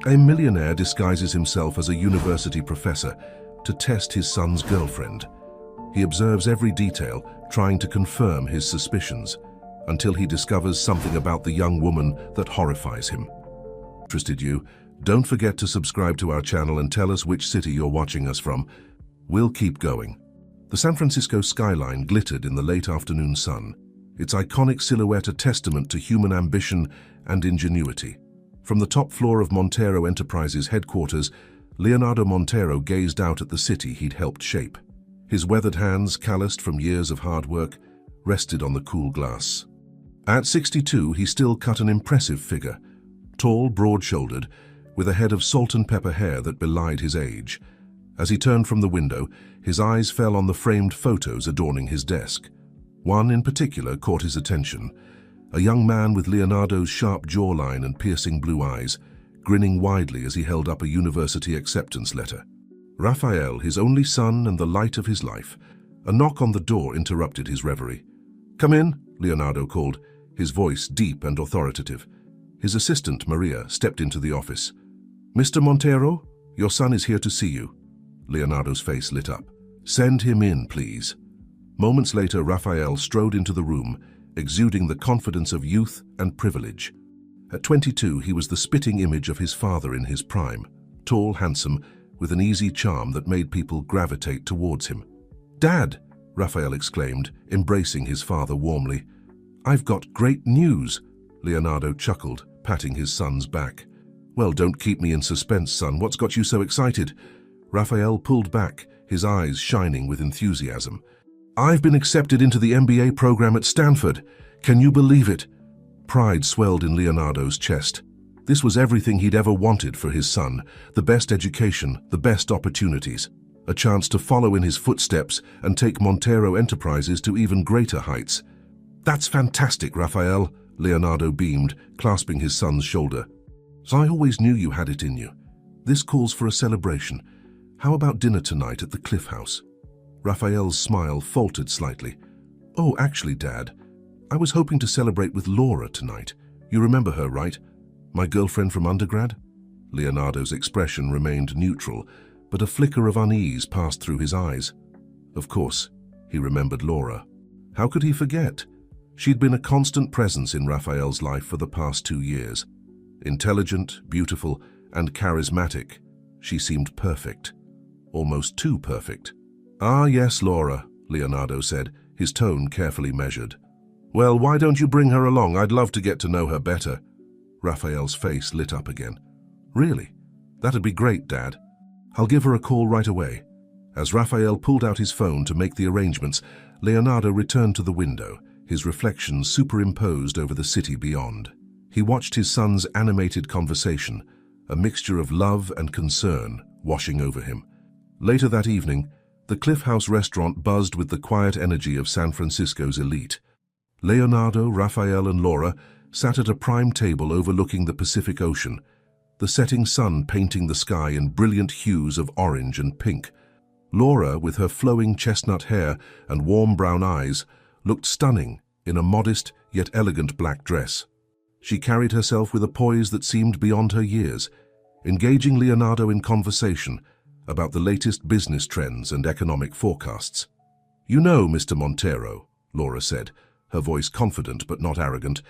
A millionaire disguises himself as a university professor to test his son's girlfriend. He observes every detail, trying to confirm his suspicions, until he discovers something about the young woman that horrifies him. Interested you? Don't forget to subscribe to our channel and tell us which city you're watching us from. We'll keep going. The San Francisco skyline glittered in the late afternoon sun, its iconic silhouette a testament to human ambition and ingenuity. From the top floor of Montero Enterprises headquarters, Leonardo Montero gazed out at the city he'd helped shape. His weathered hands, calloused from years of hard work, rested on the cool glass. At 62, he still cut an impressive figure, tall, broad-shouldered, with a head of salt and pepper hair that belied his age. As he turned from the window, his eyes fell on the framed photos adorning his desk. One in particular caught his attention. A young man with Leonardo's sharp jawline and piercing blue eyes, grinning widely as he held up a university acceptance letter. Raphael, his only son and the light of his life. A knock on the door interrupted his reverie. "Come in," Leonardo called, his voice deep and authoritative. His assistant, Maria, stepped into the office. "Mr. Montero, your son is here to see you." Leonardo's face lit up. "Send him in, please." Moments later, Raphael strode into the room, exuding the confidence of youth and privilege. At 22, he was the spitting image of his father in his prime, tall, handsome, with an easy charm that made people gravitate towards him. "Dad!" Raphael exclaimed, embracing his father warmly. "I've got great news," Leonardo chuckled, patting his son's back. "Well, don't keep me in suspense, son. What's got you so excited?" Raphael pulled back, his eyes shining with enthusiasm. "I've been accepted into the MBA program at Stanford. Can you believe it?" Pride swelled in Leonardo's chest. This was everything he'd ever wanted for his son, the best education, the best opportunities, a chance to follow in his footsteps and take Montero Enterprises to even greater heights. "That's fantastic, Raphael," Leonardo beamed, clasping his son's shoulder. "So I always knew you had it in you. This calls for a celebration. How about dinner tonight at the Cliff House?" Raphael's smile faltered slightly. "Oh, actually, Dad, I was hoping to celebrate with Laura tonight. You remember her, right? My girlfriend from undergrad?" Leonardo's expression remained neutral, but a flicker of unease passed through his eyes. Of course, he remembered Laura. How could he forget? She'd been a constant presence in Raphael's life for the past 2 years. Intelligent, beautiful, and charismatic, she seemed perfect. Almost too perfect. "Ah, yes, Laura," Leonardo said, his tone carefully measured. "Well, why don't you bring her along? I'd love to get to know her better." Raphael's face lit up again. "Really? That'd be great, Dad. I'll give her a call right away." As Raphael pulled out his phone to make the arrangements, Leonardo returned to the window, his reflection superimposed over the city beyond. He watched his son's animated conversation, a mixture of love and concern, washing over him. Later that evening, the Cliff House restaurant buzzed with the quiet energy of San Francisco's elite. Leonardo, Raphael, and Laura sat at a prime table overlooking the Pacific Ocean, the setting sun painting the sky in brilliant hues of orange and pink. Laura, with her flowing chestnut hair and warm brown eyes, looked stunning in a modest yet elegant black dress. She carried herself with a poise that seemed beyond her years, engaging Leonardo in conversation about the latest business trends and economic forecasts. "You know, Mr. Montero," Laura said, her voice confident but not arrogant,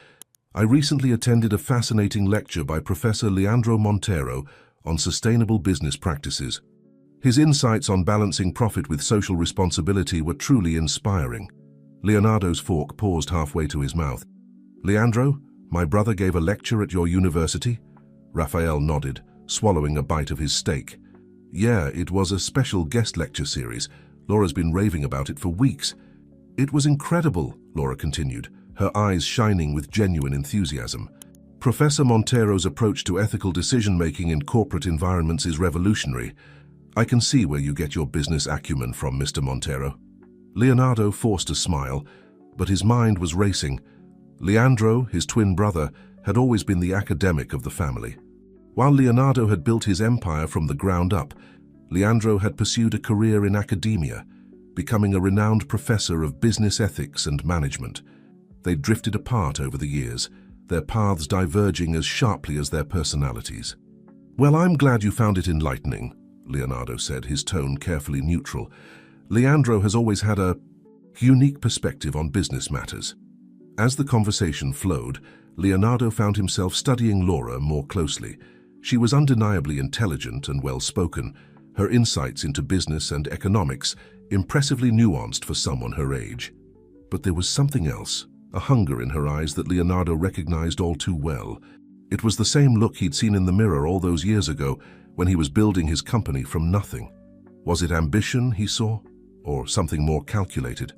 "I recently attended a fascinating lecture by Professor Leandro Montero on sustainable business practices. His insights on balancing profit with social responsibility were truly inspiring." Leonardo's fork paused halfway to his mouth. "Leandro, my brother gave a lecture at your university?" Raphael nodded, swallowing a bite of his steak. "Yeah, it was a special guest lecture series. Laura's been raving about it for weeks." "It was incredible," Laura continued, her eyes shining with genuine enthusiasm. "Professor Montero's approach to ethical decision-making in corporate environments is revolutionary. I can see where you get your business acumen from, Mr. Montero." Leonardo forced a smile, but his mind was racing. Leandro, his twin brother, had always been the academic of the family. While Leonardo had built his empire from the ground up, Leandro had pursued a career in academia, becoming a renowned professor of business ethics and management. They drifted apart over the years, their paths diverging as sharply as their personalities. Well, I'm glad you found it enlightening, Leonardo said, his tone carefully neutral. Leandro has always had a unique perspective on business matters. As the conversation flowed, Leonardo found himself studying Laura more closely. She was undeniably intelligent and well-spoken, her insights into business and economics impressively nuanced for someone her age. But there was something else, a hunger in her eyes that Leonardo recognized all too well. It was the same look he'd seen in the mirror all those years ago when he was building his company from nothing. Was it ambition he saw, or something more calculated?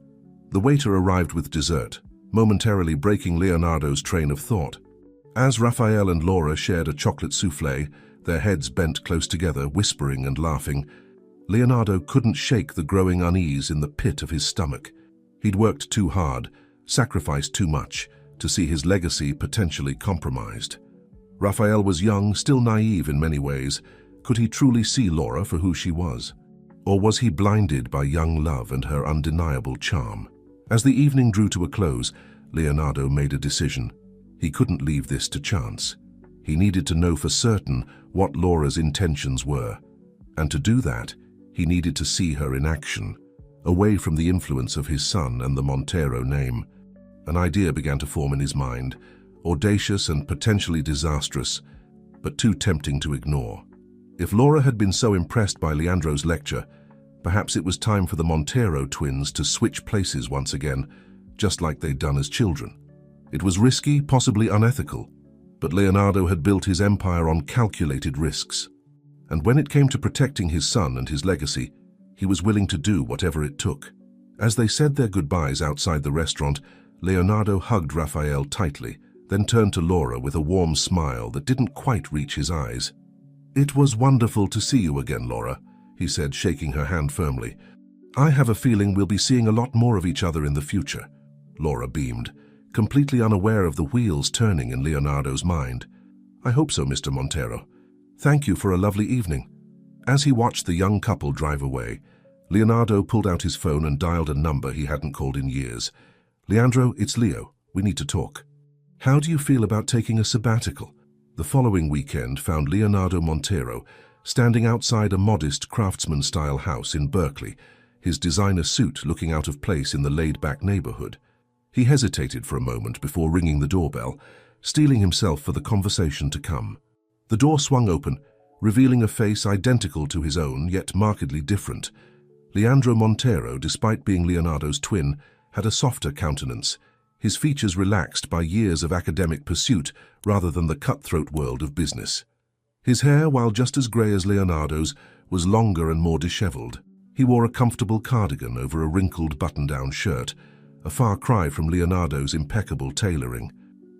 The waiter arrived with dessert, momentarily breaking Leonardo's train of thought. As Raphael and Laura shared a chocolate soufflé, their heads bent close together, whispering and laughing, Leonardo couldn't shake the growing unease in the pit of his stomach. He'd worked too hard, sacrificed too much, to see his legacy potentially compromised. Raphael was young, still naive in many ways. Could he truly see Laura for who she was? Or was he blinded by young love and her undeniable charm? As the evening drew to a close, Leonardo made a decision. He couldn't leave this to chance. He needed to know for certain what Laura's intentions were. And to do that, he needed to see her in action, away from the influence of his son and the Montero name. An idea began to form in his mind, audacious and potentially disastrous, but too tempting to ignore. If Laura had been so impressed by Leandro's lecture, perhaps it was time for the Montero twins to switch places once again, just like they'd done as children. It was risky, possibly unethical, but Leonardo had built his empire on calculated risks. And when it came to protecting his son and his legacy, he was willing to do whatever it took. As they said their goodbyes outside the restaurant, Leonardo hugged Raphael tightly, then turned to Laura with a warm smile that didn't quite reach his eyes. "It was wonderful to see you again, Laura," he said, shaking her hand firmly. "I have a feeling we'll be seeing a lot more of each other in the future." Laura beamed, completely unaware of the wheels turning in Leonardo's mind. "I hope so, Mr. Montero. Thank you for a lovely evening." As he watched the young couple drive away, Leonardo pulled out his phone and dialed a number he hadn't called in years. "Leandro, it's Leo. We need to talk. How do you feel about taking a sabbatical?" The following weekend found Leonardo Montero standing outside a modest craftsman-style house in Berkeley, his designer suit looking out of place in the laid-back neighborhood. He hesitated for a moment before ringing the doorbell, steeling himself for the conversation to come. The door swung open, revealing a face identical to his own, yet markedly different. Leandro Montero, despite being Leonardo's twin, had a softer countenance, his features relaxed by years of academic pursuit rather than the cutthroat world of business. His hair, while just as grey as Leonardo's, was longer and more disheveled. He wore a comfortable cardigan over a wrinkled button-down shirt, a far cry from Leonardo's impeccable tailoring.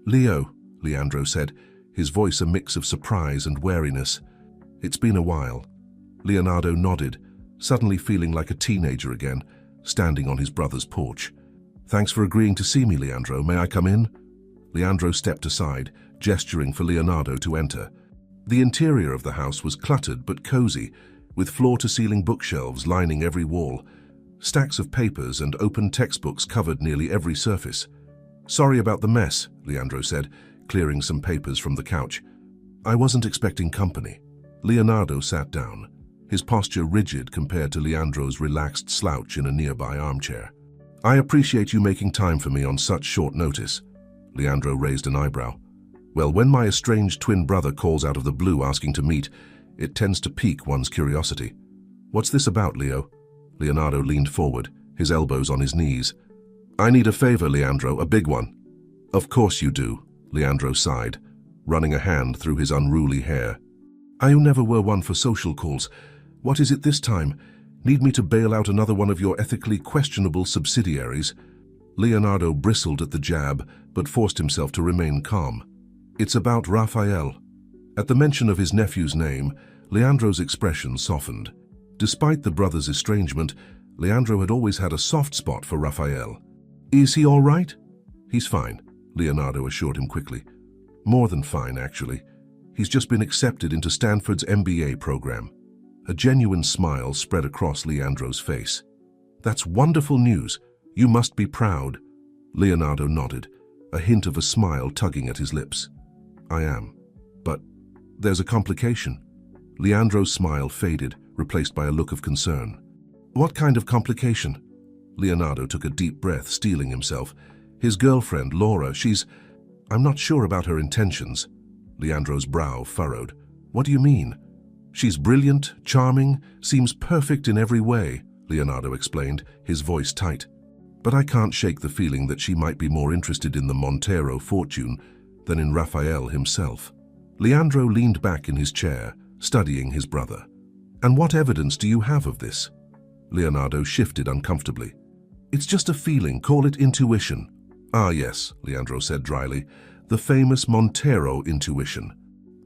"Leo," Leandro said, his voice a mix of surprise and wariness. "It's been a while." Leonardo nodded, suddenly feeling like a teenager again, standing on his brother's porch. "Thanks for agreeing to see me, Leandro. May I come in?" Leandro stepped aside, gesturing for Leonardo to enter. The interior of the house was cluttered but cozy, with floor-to-ceiling bookshelves lining every wall. Stacks of papers and open textbooks covered nearly every surface. "Sorry about the mess," Leandro said, clearing some papers from the couch. "I wasn't expecting company." Leonardo sat down, his posture rigid compared to Leandro's relaxed slouch in a nearby armchair. "I appreciate you making time for me on such short notice." Leandro raised an eyebrow. "Well, when my estranged twin brother calls out of the blue asking to meet, it tends to pique one's curiosity." "What's this about, Leo?" Leonardo leaned forward, his elbows on his knees. "I need a favor, Leandro, a big one." "Of course you do," Leandro sighed, running a hand through his unruly hair. "I never were one for social calls. What is it this time? Need me to bail out another one of your ethically questionable subsidiaries?" Leonardo bristled at the jab, but forced himself to remain calm. "It's about Raphael." At the mention of his nephew's name, Leandro's expression softened. Despite the brothers' estrangement, Leandro had always had a soft spot for Raphael. "Is he all right?" "He's fine," Leonardo assured him quickly. "More than fine, actually. He's just been accepted into Stanford's MBA program." A genuine smile spread across Leandro's face. "That's wonderful news. You must be proud." Leonardo nodded, a hint of a smile tugging at his lips. "I am. But There's a complication. Leandro's smile faded, replaced by a look of concern. What kind of complication? Leonardo took a deep breath, steeling himself. His girlfriend, Laura, I'm not sure about her intentions. Leandro's brow furrowed. What do you mean? She's brilliant, charming, seems perfect in every way, Leonardo explained, his voice tight. But I can't shake the feeling that she might be more interested in the Montero fortune than in Raphael himself. Leandro leaned back in his chair, studying his brother. And what evidence do you have of this? Leonardo shifted uncomfortably. It's just a feeling, call it intuition. Ah yes, Leandro said dryly, the famous Montero intuition.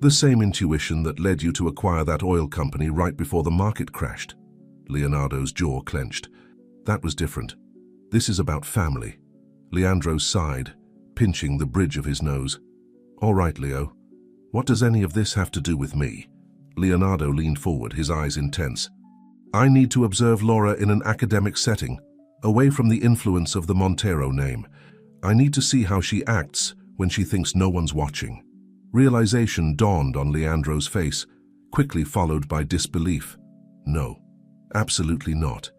The same intuition that led you to acquire that oil company right before the market crashed. Leonardo's jaw clenched. That was different. This is about family. Leandro sighed, pinching the bridge of his nose. All right, Leo. What does any of this have to do with me? Leonardo leaned forward, his eyes intense. I need to observe Laura in an academic setting, away from the influence of the Montero name. I need to see how she acts when she thinks no one's watching. Realization dawned on Leandro's face, quickly followed by disbelief. No, absolutely not.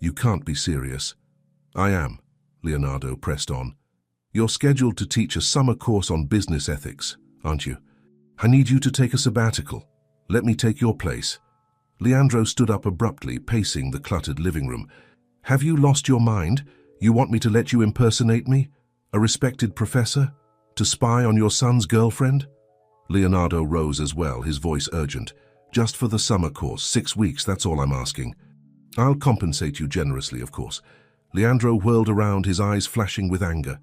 You can't be serious. I am, Leonardo pressed on. You're scheduled to teach a summer course on business ethics, aren't you? I need you to take a sabbatical. Let me take your place. Leandro stood up abruptly, pacing the cluttered living room. Have you lost your mind? You want me to let you impersonate me? A respected professor? To spy on your son's girlfriend? Leonardo rose as well, his voice urgent. Just for the summer course, 6 weeks, that's all I'm asking. I'll compensate you generously, of course. Leandro whirled around, his eyes flashing with anger.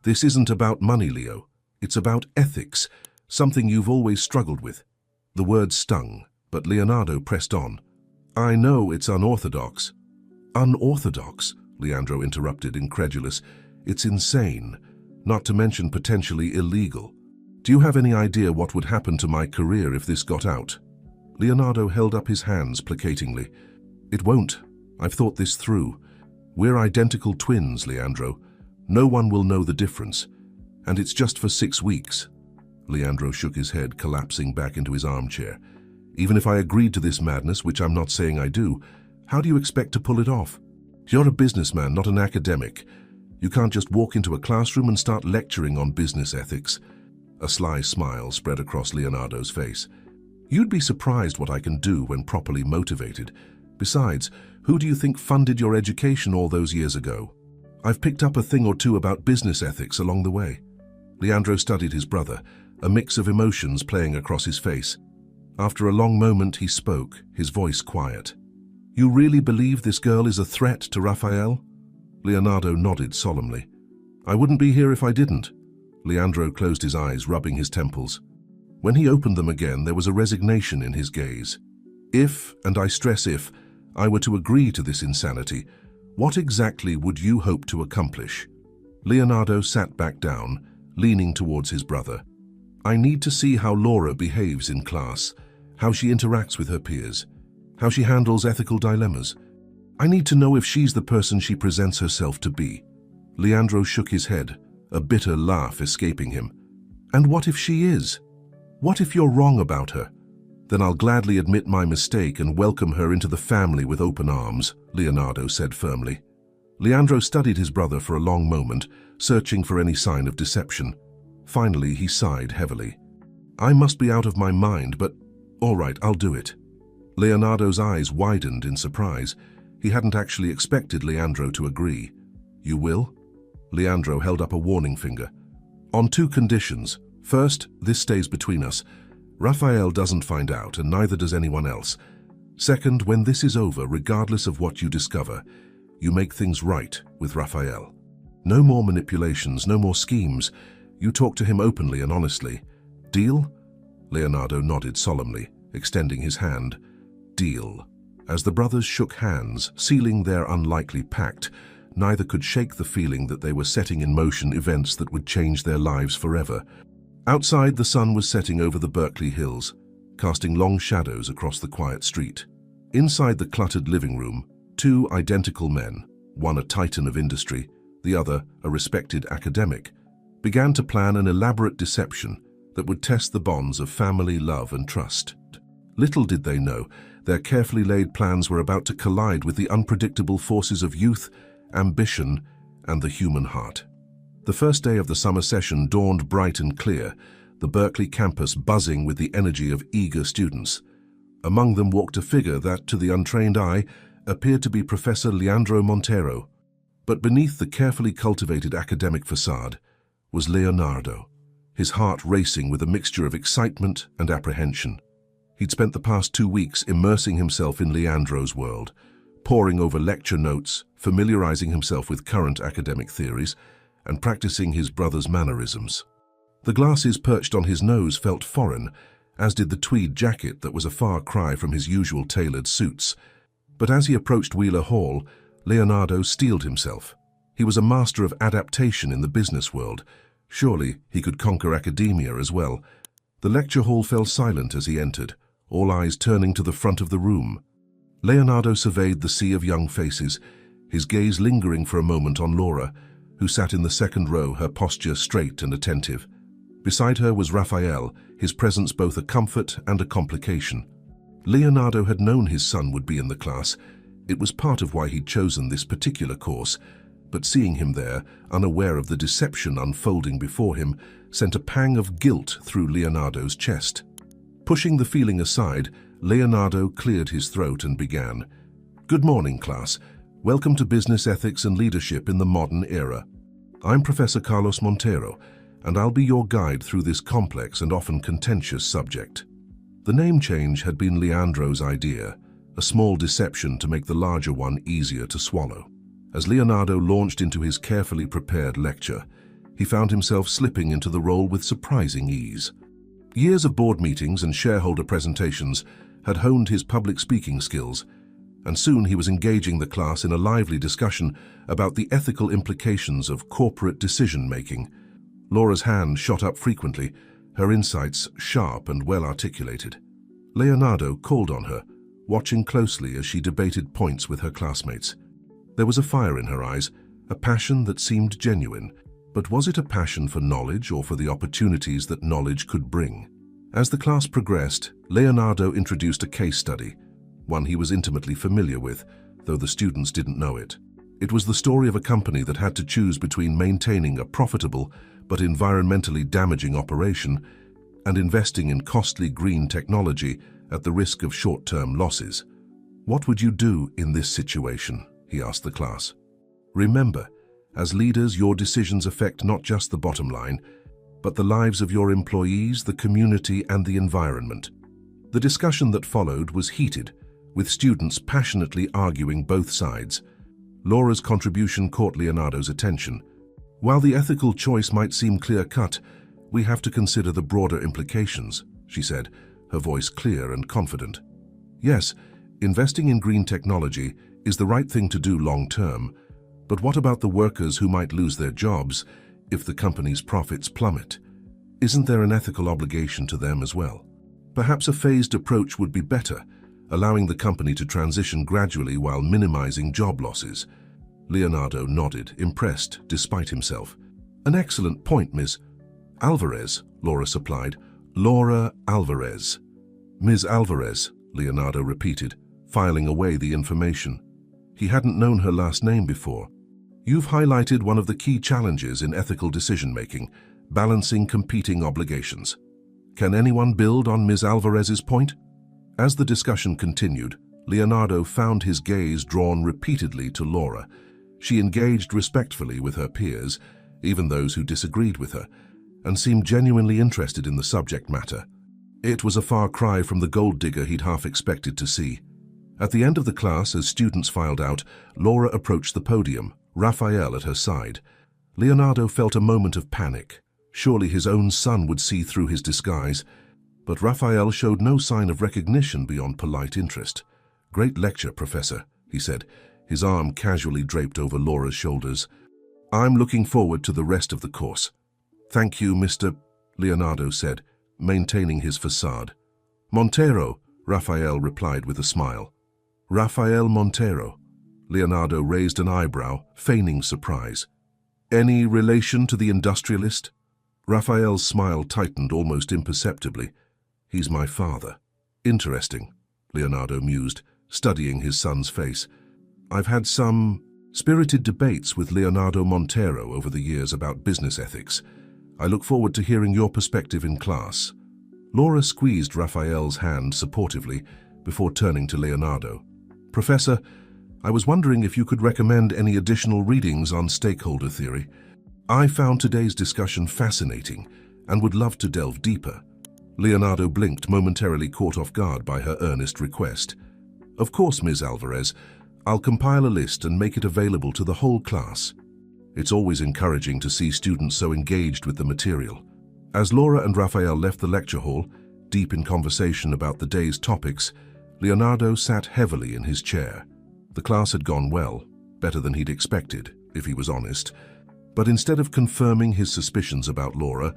This isn't about money, Leo. It's about ethics, something you've always struggled with. The word stung, but Leonardo pressed on. I know it's unorthodox. Unorthodox? Leandro interrupted, incredulous. It's insane, not to mention potentially illegal. Do you have any idea what would happen to my career if this got out? Leonardo held up his hands placatingly. It won't. I've thought this through. We're identical twins, Leandro. No one will know the difference. And it's just for 6 weeks. Leandro shook his head, collapsing back into his armchair. Even if I agreed to this madness, which I'm not saying I do, how do you expect to pull it off? You're a businessman, not an academic. You can't just walk into a classroom and start lecturing on business ethics. A sly smile spread across Leonardo's face. You'd be surprised what I can do when properly motivated. Besides, who do you think funded your education all those years ago? I've picked up a thing or two about business ethics along the way. Leandro studied his brother, a mix of emotions playing across his face. After a long moment, he spoke, his voice quiet. You really believe this girl is a threat to Raphael? Leonardo nodded solemnly. I wouldn't be here if I didn't. Leandro closed his eyes, rubbing his temples. When he opened them again, there was a resignation in his gaze. If, and I stress if, I were to agree to this insanity, what exactly would you hope to accomplish? Leonardo sat back down, leaning towards his brother. I need to see how Laura behaves in class, how she interacts with her peers, how she handles ethical dilemmas. I need to know if she's the person she presents herself to be. Leandro shook his head, a bitter laugh escaping him. And what if she is? What if you're wrong about her? Then I'll gladly admit my mistake and welcome her into the family with open arms, Leonardo said firmly. Leandro studied his brother for a long moment, searching for any sign of deception. Finally, he sighed heavily. I must be out of my mind, but all right, I'll do it. Leonardo's eyes widened in surprise. He hadn't actually expected Leandro to agree. You will? Leandro held up a warning finger. On 2 conditions. First, this stays between us. Raphael doesn't find out, and neither does anyone else. Second, when this is over, regardless of what you discover, you make things right with Raphael. No more manipulations, no more schemes. You talk to him openly and honestly. Deal? Leonardo nodded solemnly, extending his hand. Deal. As the brothers shook hands, sealing their unlikely pact, neither could shake the feeling that they were setting in motion events that would change their lives forever. Outside, the sun was setting over the Berkeley hills, casting long shadows across the quiet street. Inside the cluttered living room, 2 identical men, one a titan of industry, the other a respected academic, began to plan an elaborate deception that would test the bonds of family, love, and trust. Little did they know, their carefully laid plans were about to collide with the unpredictable forces of youth, ambition, and the human heart. The first day of the summer session dawned bright and clear, the Berkeley campus buzzing with the energy of eager students. Among them walked a figure that, to the untrained eye, appeared to be Professor Leandro Montero. But beneath the carefully cultivated academic facade was Leonardo, his heart racing with a mixture of excitement and apprehension. He'd spent the past 2 weeks immersing himself in Leandro's world, poring over lecture notes, familiarizing himself with current academic theories, and practicing his brother's mannerisms. The glasses perched on his nose felt foreign, as did the tweed jacket that was a far cry from his usual tailored suits. But as he approached Wheeler Hall, Leonardo steeled himself. He was a master of adaptation in the business world. Surely he could conquer academia as well. The lecture hall fell silent as he entered, all eyes turning to the front of the room. Leonardo surveyed the sea of young faces, his gaze lingering for a moment on Laura, who sat in the second row, her posture straight and attentive. Beside her was Raphael, his presence both a comfort and a complication. Leonardo had known his son would be in the class. It was part of why he'd chosen this particular course, but seeing him there, unaware of the deception unfolding before him, sent a pang of guilt through Leonardo's chest. Pushing the feeling aside, Leonardo cleared his throat and began. "Good morning, class. Welcome to Business Ethics and Leadership in the Modern Era. I'm Professor Carlos Montero, and I'll be your guide through this complex and often contentious subject." The name change had been Leandro's idea, a small deception to make the larger one easier to swallow. As Leonardo launched into his carefully prepared lecture, he found himself slipping into the role with surprising ease. Years of board meetings and shareholder presentations had honed his public speaking skills, and soon he was engaging the class in a lively discussion about the ethical implications of corporate decision-making. Laura's hand shot up frequently, her insights sharp and well-articulated. Leonardo called on her, watching closely as she debated points with her classmates. There was a fire in her eyes, a passion that seemed genuine. But was it a passion for knowledge or for the opportunities that knowledge could bring? As the class progressed, Leonardo introduced a case study, one he was intimately familiar with, though the students didn't know it. It was the story of a company that had to choose between maintaining a profitable but environmentally damaging operation and investing in costly green technology at the risk of short-term losses. "What would you do in this situation?" he asked the class. "Remember, as leaders, your decisions affect not just the bottom line, but the lives of your employees, the community, and the environment." The discussion that followed was heated, with students passionately arguing both sides. Laura's contribution caught Leonardo's attention. "While the ethical choice might seem clear-cut, we have to consider the broader implications," she said, her voice clear and confident. "Yes, investing in green technology is the right thing to do long-term, but what about the workers who might lose their jobs if the company's profits plummet? Isn't there an ethical obligation to them as well? Perhaps a phased approach would be better, allowing the company to transition gradually while minimizing job losses." Leonardo nodded, impressed despite himself. "An excellent point, Ms. Alvarez," Laura supplied. "Laura Alvarez." "Ms. Alvarez," Leonardo repeated, filing away the information. He hadn't known her last name before. "You've highlighted one of the key challenges in ethical decision-making, balancing competing obligations. Can anyone build on Ms. Alvarez's point?" As the discussion continued, Leonardo found his gaze drawn repeatedly to Laura. She engaged respectfully with her peers, even those who disagreed with her, and seemed genuinely interested in the subject matter. It was a far cry from the gold digger he'd half expected to see. At the end of the class, as students filed out, Laura approached the podium, Raphael at her side. Leonardo felt a moment of panic. Surely his own son would see through his disguise. But Raphael showed no sign of recognition beyond polite interest. "Great lecture, Professor," he said, his arm casually draped over Laura's shoulders. "I'm looking forward to the rest of the course." "Thank you, Mr. Leonardo said, maintaining his facade. "Montero," Raphael replied with a smile. "Rafael Montero." Leonardo raised an eyebrow, feigning surprise. "Any relation to the industrialist?" Raphael's smile tightened almost imperceptibly. He's my father. Interesting, Leonardo mused, studying his son's face. I've had some spirited debates with Leonardo Montero over the years about business ethics. I look forward to hearing your perspective in class. Laura squeezed Raphael's hand supportively before turning to Leonardo. Professor, I was wondering if you could recommend any additional readings on stakeholder theory. I found today's discussion fascinating and would love to delve deeper. Leonardo blinked, momentarily caught off guard by her earnest request. Of course, Ms. Alvarez. I'll compile a list and make it available to the whole class. It's always encouraging to see students so engaged with the material. As Laura and Raphael left the lecture hall, deep in conversation about the day's topics, Leonardo sat heavily in his chair. The class had gone well, better than he'd expected, if he was honest. But instead of confirming his suspicions about Laura,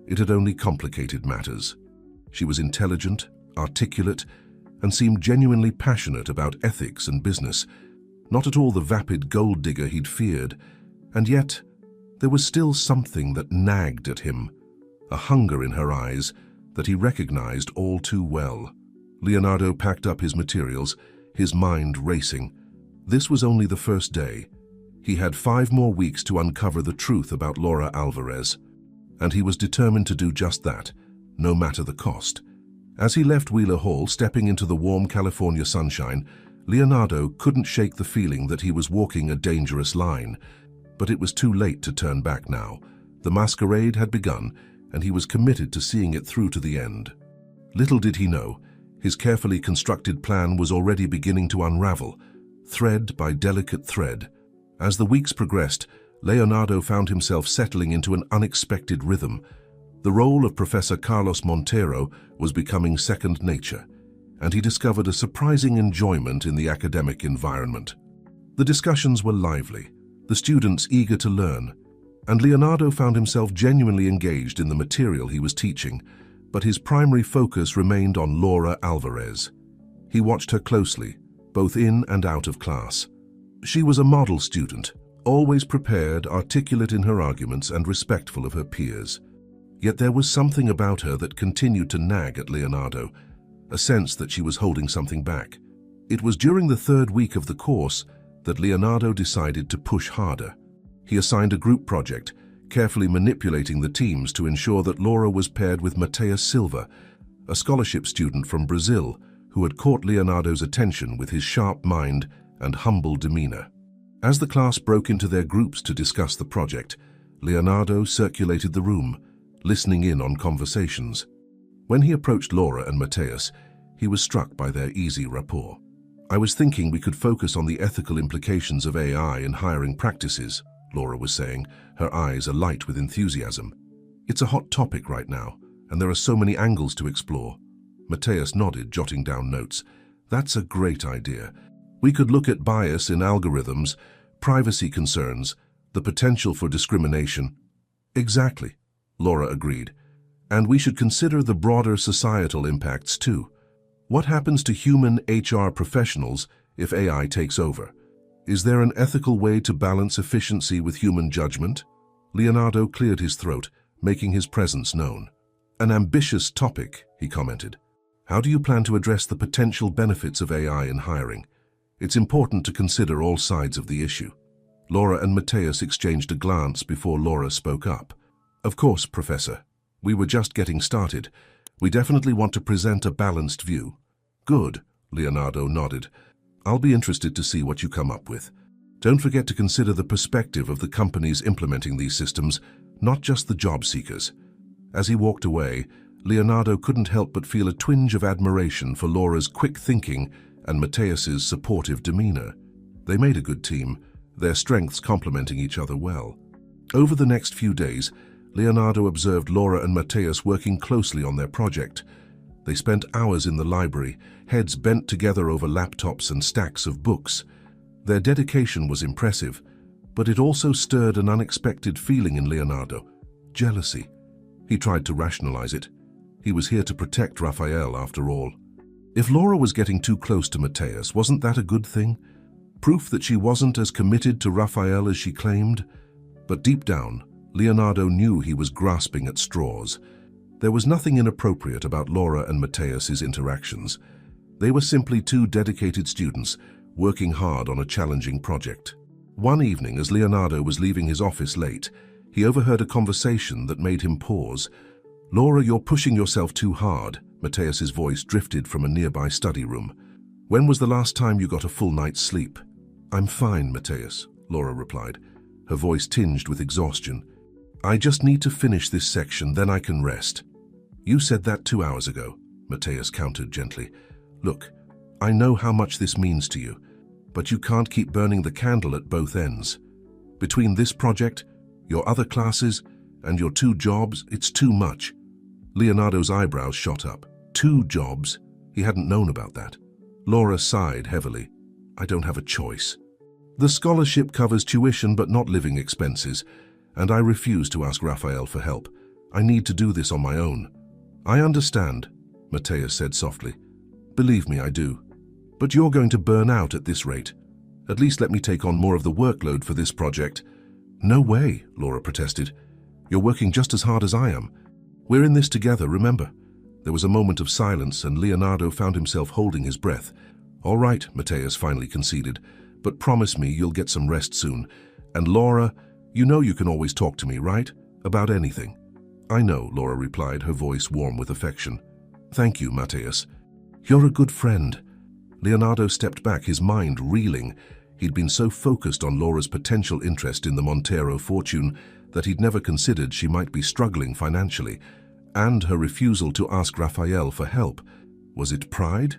it had only complicated matters. She was intelligent, articulate, and seemed genuinely passionate about ethics and business, not at all the vapid gold digger he'd feared. And yet, there was still something that nagged at him, a hunger in her eyes that he recognized all too well. Leonardo packed up his materials, his mind racing. This was only the first day. He had 5 more weeks to uncover the truth about Laura Alvarez, and he was determined to do just that, no matter the cost. As he left Wheeler Hall, stepping into the warm California sunshine, Leonardo couldn't shake the feeling that he was walking a dangerous line. But it was too late to turn back now. The masquerade had begun, and he was committed to seeing it through to the end. Little did he know, his carefully constructed plan was already beginning to unravel, thread by delicate thread. As the weeks progressed, Leonardo found himself settling into an unexpected rhythm. The role of Professor Carlos Montero was becoming second nature, and he discovered a surprising enjoyment in the academic environment. The discussions were lively, the students eager to learn, and Leonardo found himself genuinely engaged in the material he was teaching, but his primary focus remained on Laura Alvarez. He watched her closely, both in and out of class. She was a model student, always prepared, articulate in her arguments, and respectful of her peers. Yet there was something about her that continued to nag at Leonardo, a sense that she was holding something back. It was during the 3rd week of the course that Leonardo decided to push harder. He assigned a group project, carefully manipulating the teams to ensure that Laura was paired with Mateus Silva, a scholarship student from Brazil who had caught Leonardo's attention with his sharp mind and humble demeanor. As the class broke into their groups to discuss the project, Leonardo circulated the room, listening in on conversations. When he approached Laura and Mateus, he was struck by their easy rapport. I was thinking we could focus on the ethical implications of AI in hiring practices, Laura was saying, her eyes alight with enthusiasm. It's a hot topic right now, and there are so many angles to explore. Mateus nodded, jotting down notes. That's a great idea. We could look at bias in algorithms, privacy concerns, the potential for discrimination. Exactly, Laura agreed. And we should consider the broader societal impacts too. What happens to human HR professionals if AI takes over? Is there an ethical way to balance efficiency with human judgment? Leonardo cleared his throat, making his presence known. An ambitious topic, he commented. How do you plan to address the potential benefits of AI in hiring? It's important to consider all sides of the issue. Laura and Mateus exchanged a glance before Laura spoke up. Of course, Professor. We were just getting started. We definitely want to present a balanced view. Good, Leonardo nodded. I'll be interested to see what you come up with. Don't forget to consider the perspective of the companies implementing these systems, not just the job seekers. As he walked away, Leonardo couldn't help but feel a twinge of admiration for Laura's quick thinking and Mateus's supportive demeanor. They made a good team, their strengths complementing each other well. Over the next few days, Leonardo observed Laura and Mateus working closely on their project. They spent hours in the library, heads bent together over laptops and stacks of books. Their dedication was impressive, but it also stirred an unexpected feeling in Leonardo: jealousy. He tried to rationalize it. He was here to protect Raphael, after all. If Laura was getting too close to Mateus, wasn't that a good thing? Proof that she wasn't as committed to Raphael as she claimed? But deep down, Leonardo knew he was grasping at straws. There was nothing inappropriate about Laura and Mateus's interactions. They were simply two dedicated students working hard on a challenging project. One evening, as Leonardo was leaving his office late, he overheard a conversation that made him pause. "Laura, you're pushing yourself too hard," Mateus's voice drifted from a nearby study room. "When was the last time you got a full night's sleep?" "I'm fine, Mateus," Laura replied, her voice tinged with exhaustion. "I just need to finish this section, then I can rest." "You said that 2 hours ago," Mateus countered gently. "Look, I know how much this means to you, but you can't keep burning the candle at both ends. Between this project, your other classes, and your 2 jobs, it's too much." Leonardo's eyebrows shot up. 2 jobs? He hadn't known about that. Laura sighed heavily. "I don't have a choice. The scholarship covers tuition but not living expenses, and I refuse to ask Raphael for help. I need to do this on my own." "I understand," Mateus said softly. "Believe me, I do. But you're going to burn out at this rate. At least let me take on more of the workload for this project." "No way," Laura protested. "You're working just as hard as I am. We're in this together, remember?" There was a moment of silence, and Leonardo found himself holding his breath. "All right," Mateus finally conceded, "but promise me you'll get some rest soon. And Laura, you know you can always talk to me, right? About anything." "I know," Laura replied, her voice warm with affection. "Thank you, Mateus. You're a good friend." Leonardo stepped back, his mind reeling. He'd been so focused on Laura's potential interest in the Montero fortune that he'd never considered she might be struggling financially, and her refusal to ask Raphael for help. Was it pride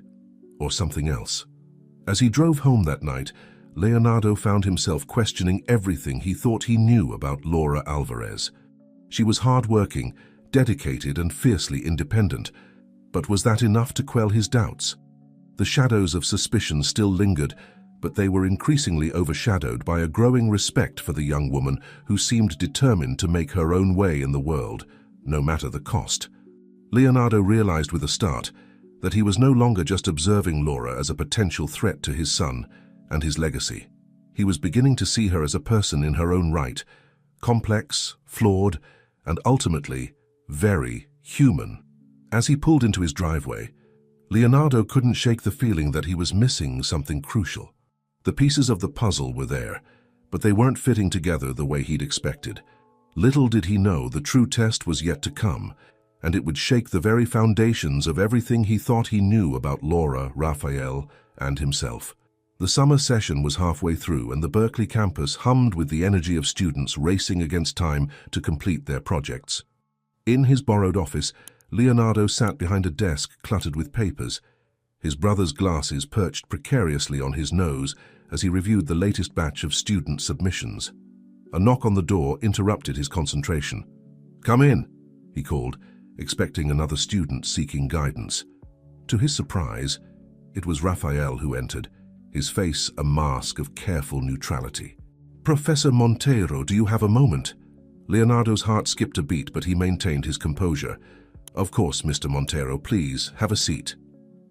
or something else? As he drove home that night, Leonardo found himself questioning everything he thought he knew about Laura Alvarez. She was hard-working, dedicated, and fiercely independent. But was that enough to quell his doubts? The shadows of suspicion still lingered, but they were increasingly overshadowed by a growing respect for the young woman who seemed determined to make her own way in the world, no matter the cost. Leonardo realized with a start that he was no longer just observing Laura as a potential threat to his son and his legacy. He was beginning to see her as a person in her own right, complex, flawed, and ultimately very human. As he pulled into his driveway, Leonardo couldn't shake the feeling that he was missing something crucial. The pieces of the puzzle were there, but they weren't fitting together the way he'd expected. Little did he know the true test was yet to come, and it would shake the very foundations of everything he thought he knew about Laura, Raphael, and himself. The summer session was halfway through, and the Berkeley campus hummed with the energy of students racing against time to complete their projects. In his borrowed office, Leonardo sat behind a desk cluttered with papers. His brother's glasses perched precariously on his nose as he reviewed the latest batch of student submissions. A knock on the door interrupted his concentration. "Come in," he called, expecting another student seeking guidance. To his surprise, it was Raphael who entered, his face a mask of careful neutrality. "Professor Montero, do you have a moment?" Leonardo's heart skipped a beat, but he maintained his composure. "Of course, Mr. Montero, please, have a seat."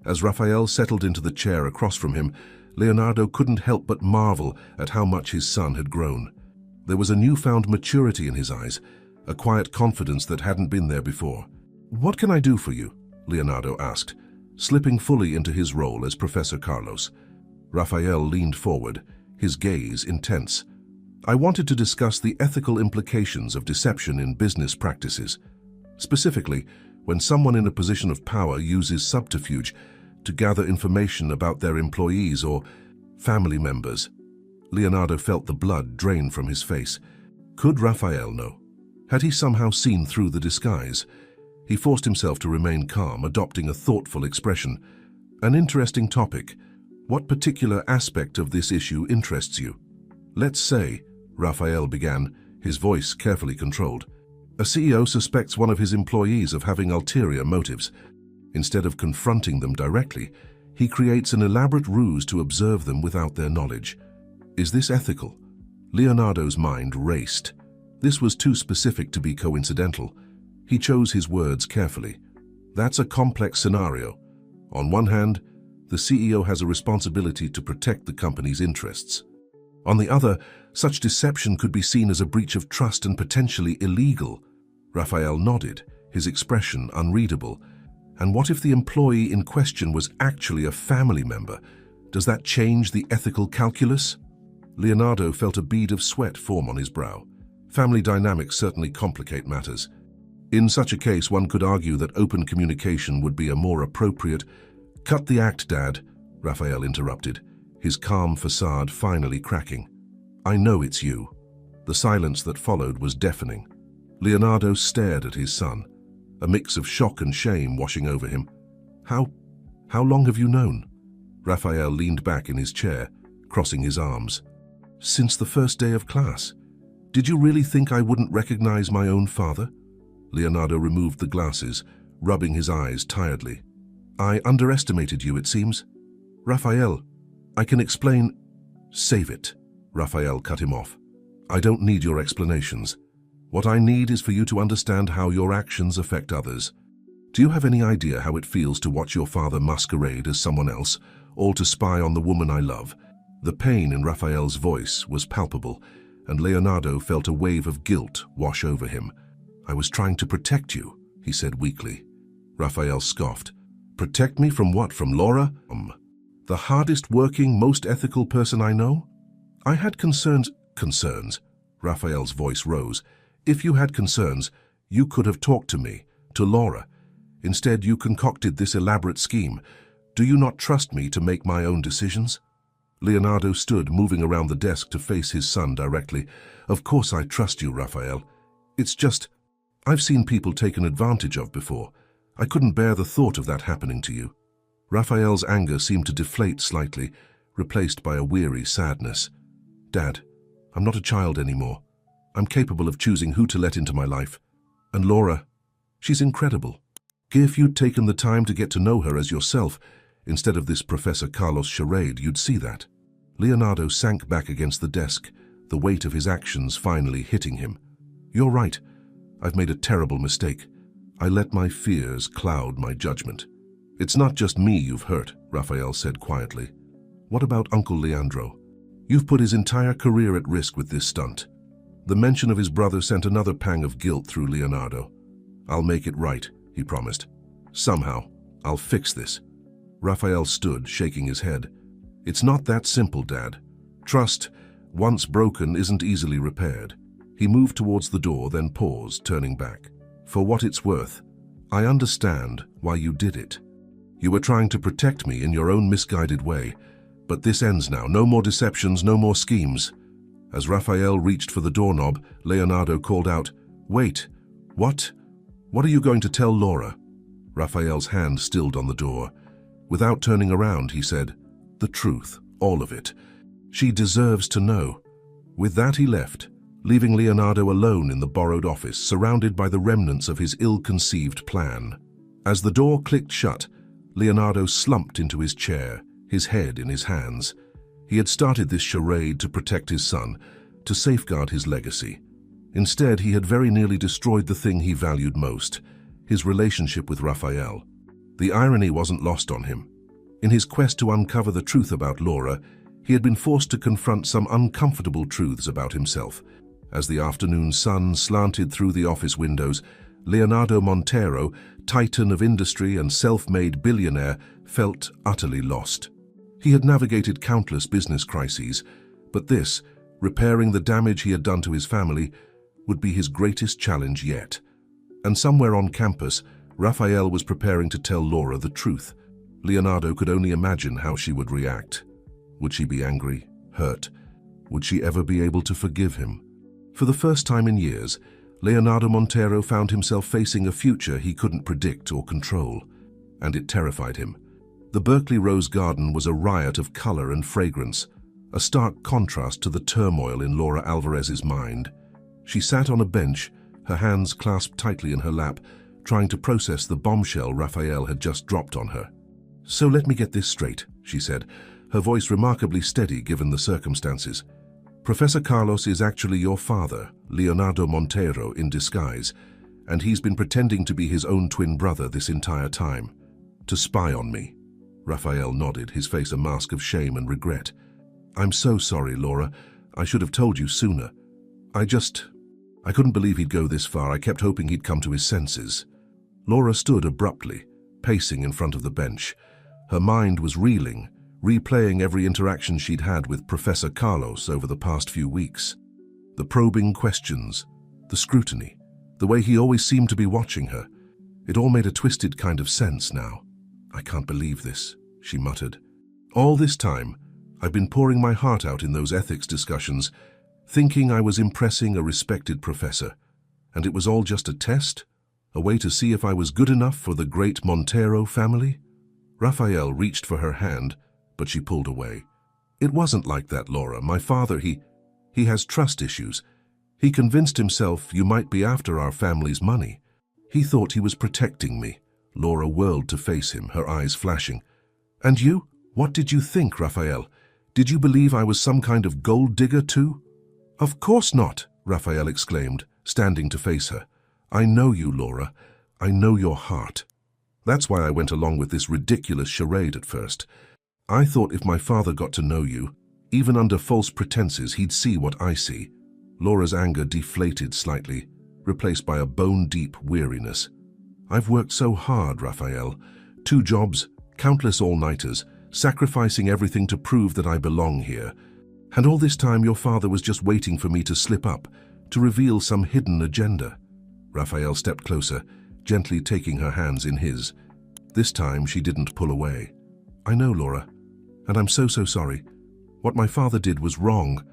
As Raphael settled into the chair across from him, Leonardo couldn't help but marvel at how much his son had grown. There was a newfound maturity in his eyes, a quiet confidence that hadn't been there before. "What can I do for you?" Leonardo asked, slipping fully into his role as Professor Carlos. Raphael leaned forward, his gaze intense. "I wanted to discuss the ethical implications of deception in business practices. Specifically, when someone in a position of power uses subterfuge to gather information about their employees or family members." Leonardo felt the blood drain from his face. Could Raphael know? Had he somehow seen through the disguise? He forced himself to remain calm, adopting a thoughtful expression. "An interesting topic. What particular aspect of this issue interests you?" "Let's say," Raphael began, his voice carefully controlled, "a CEO suspects one of his employees of having ulterior motives. Instead of confronting them directly, he creates an elaborate ruse to observe them without their knowledge. Is this ethical?" Leonardo's mind raced. This was too specific to be coincidental. He chose his words carefully. "That's a complex scenario. On one hand, the CEO has a responsibility to protect the company's interests. On the other, such deception could be seen as a breach of trust and potentially illegal. Raphael nodded, his expression unreadable. And what if the employee in question was actually a family member? Does that change the ethical calculus? Leonardo felt a bead of sweat form on his brow. Family dynamics certainly complicate matters. In such a case, one could argue that open communication would be a more appropriate— "Cut the act, Dad," Raphael interrupted, his calm facade finally cracking. "I know it's you." The silence that followed was deafening. Leonardo stared at his son, a mix of shock and shame washing over him. How long have you known?" Raphael leaned back in his chair, crossing his arms. "Since the first day of class. Did you really think I wouldn't recognize my own father?" Leonardo removed the glasses, rubbing his eyes tiredly. "I underestimated you, it seems." "Raphael, I can explain—" "Save it," Raphael cut him off. "I don't need your explanations. What I need is for you to understand how your actions affect others. Do you have any idea how it feels to watch your father masquerade as someone else, all to spy on the woman I love?" The pain in Raphael's voice was palpable, and Leonardo felt a wave of guilt wash over him. "I was trying to protect you," he said weakly. Raphael scoffed. "Protect me from what? From Laura? The hardest working, most ethical person I know?" "I had concerns." "Concerns?" Raphael's voice rose. "If you had concerns, you could have talked to me, to Laura. Instead, you concocted this elaborate scheme. Do you not trust me to make my own decisions?" Leonardo stood, moving around the desk to face his son directly. "Of course I trust you, Raphael. It's just, I've seen people taken advantage of before. I couldn't bear the thought of that happening to you." Raphael's anger seemed to deflate slightly, replaced by a weary sadness. "Dad, I'm not a child anymore. I'm capable of choosing who to let into my life. And Laura, she's incredible. If you'd taken the time to get to know her as yourself, instead of this Professor Carlos charade, you'd see that." Leonardo sank back against the desk, the weight of his actions finally hitting him. "You're right. I've made a terrible mistake. I let my fears cloud my judgment." "It's not just me you've hurt," Raphael said quietly. "What about Uncle Leandro? You've put his entire career at risk with this stunt." The mention of his brother sent another pang of guilt through Leonardo. "I'll make it right," he promised. "Somehow, I'll fix this." Raphael stood, shaking his head. "It's not that simple, Dad. Trust, once broken, isn't easily repaired." He moved towards the door, then paused, turning back. "For what it's worth, I understand why you did it. You were trying to protect me in your own misguided way, but this ends now. No more deceptions, no more schemes." As Raphael reached for the doorknob, Leonardo called out, "Wait, what? What are you going to tell Laura?" Raphael's hand stilled on the door. Without turning around, he said, "The truth, all of it. She deserves to know." With that he left, leaving Leonardo alone in the borrowed office, surrounded by the remnants of his ill-conceived plan. As the door clicked shut, Leonardo slumped into his chair, his head in his hands. He had started this charade to protect his son, to safeguard his legacy. Instead, he had very nearly destroyed the thing he valued most, his relationship with Raphael. The irony wasn't lost on him. In his quest to uncover the truth about Laura, he had been forced to confront some uncomfortable truths about himself. As the afternoon sun slanted through the office windows, Leonardo Montero, titan of industry and self-made billionaire, felt utterly lost. He had navigated countless business crises, but this, repairing the damage he had done to his family, would be his greatest challenge yet. And somewhere on campus, Raphael was preparing to tell Laura the truth. Leonardo could only imagine how she would react. Would she be angry, hurt? Would she ever be able to forgive him? For the first time in years, Leonardo Montero found himself facing a future he couldn't predict or control, and it terrified him. The Berkeley Rose Garden was a riot of color and fragrance, a stark contrast to the turmoil in Laura Alvarez's mind. She sat on a bench, her hands clasped tightly in her lap, trying to process the bombshell Raphael had just dropped on her. "So let me get this straight," she said, her voice remarkably steady given the circumstances. "Professor Carlos is actually your father, Leonardo Montero, in disguise, and he's been pretending to be his own twin brother this entire time. To spy on me." Raphael nodded, his face a mask of shame and regret. "I'm so sorry, Laura. I should have told you sooner. I couldn't believe he'd go this far. I kept hoping he'd come to his senses." Laura stood abruptly, pacing in front of the bench. Her mind was reeling, replaying every interaction she'd had with Professor Carlos over the past few weeks. The probing questions, the scrutiny, the way he always seemed to be watching her. It all made a twisted kind of sense now. "I can't believe this," she muttered. "All this time, I've been pouring my heart out in those ethics discussions, thinking I was impressing a respected professor. And it was all just a test? A way to see if I was good enough for the great Montero family?" Raphael reached for her hand, but she pulled away. "It wasn't like that, Laura. My father, he has trust issues. He convinced himself you might be after our family's money. He thought he was protecting me." Laura whirled to face him, her eyes flashing. "And you? What did you think, Raphael? Did you believe I was some kind of gold digger too?" "Of course not," Raphael exclaimed, standing to face her. "I know you, Laura. I know your heart. That's why I went along with this ridiculous charade at first. I thought if my father got to know you, even under false pretenses, he'd see what I see." Laura's anger deflated slightly, replaced by a bone-deep weariness. "I've worked so hard, Raphael. 2 jobs, countless all-nighters, sacrificing everything to prove that I belong here. And all this time your father was just waiting for me to slip up, to reveal some hidden agenda." Raphael stepped closer, gently taking her hands in his. This time she didn't pull away. "I know, Laura, and I'm so sorry. What my father did was wrong,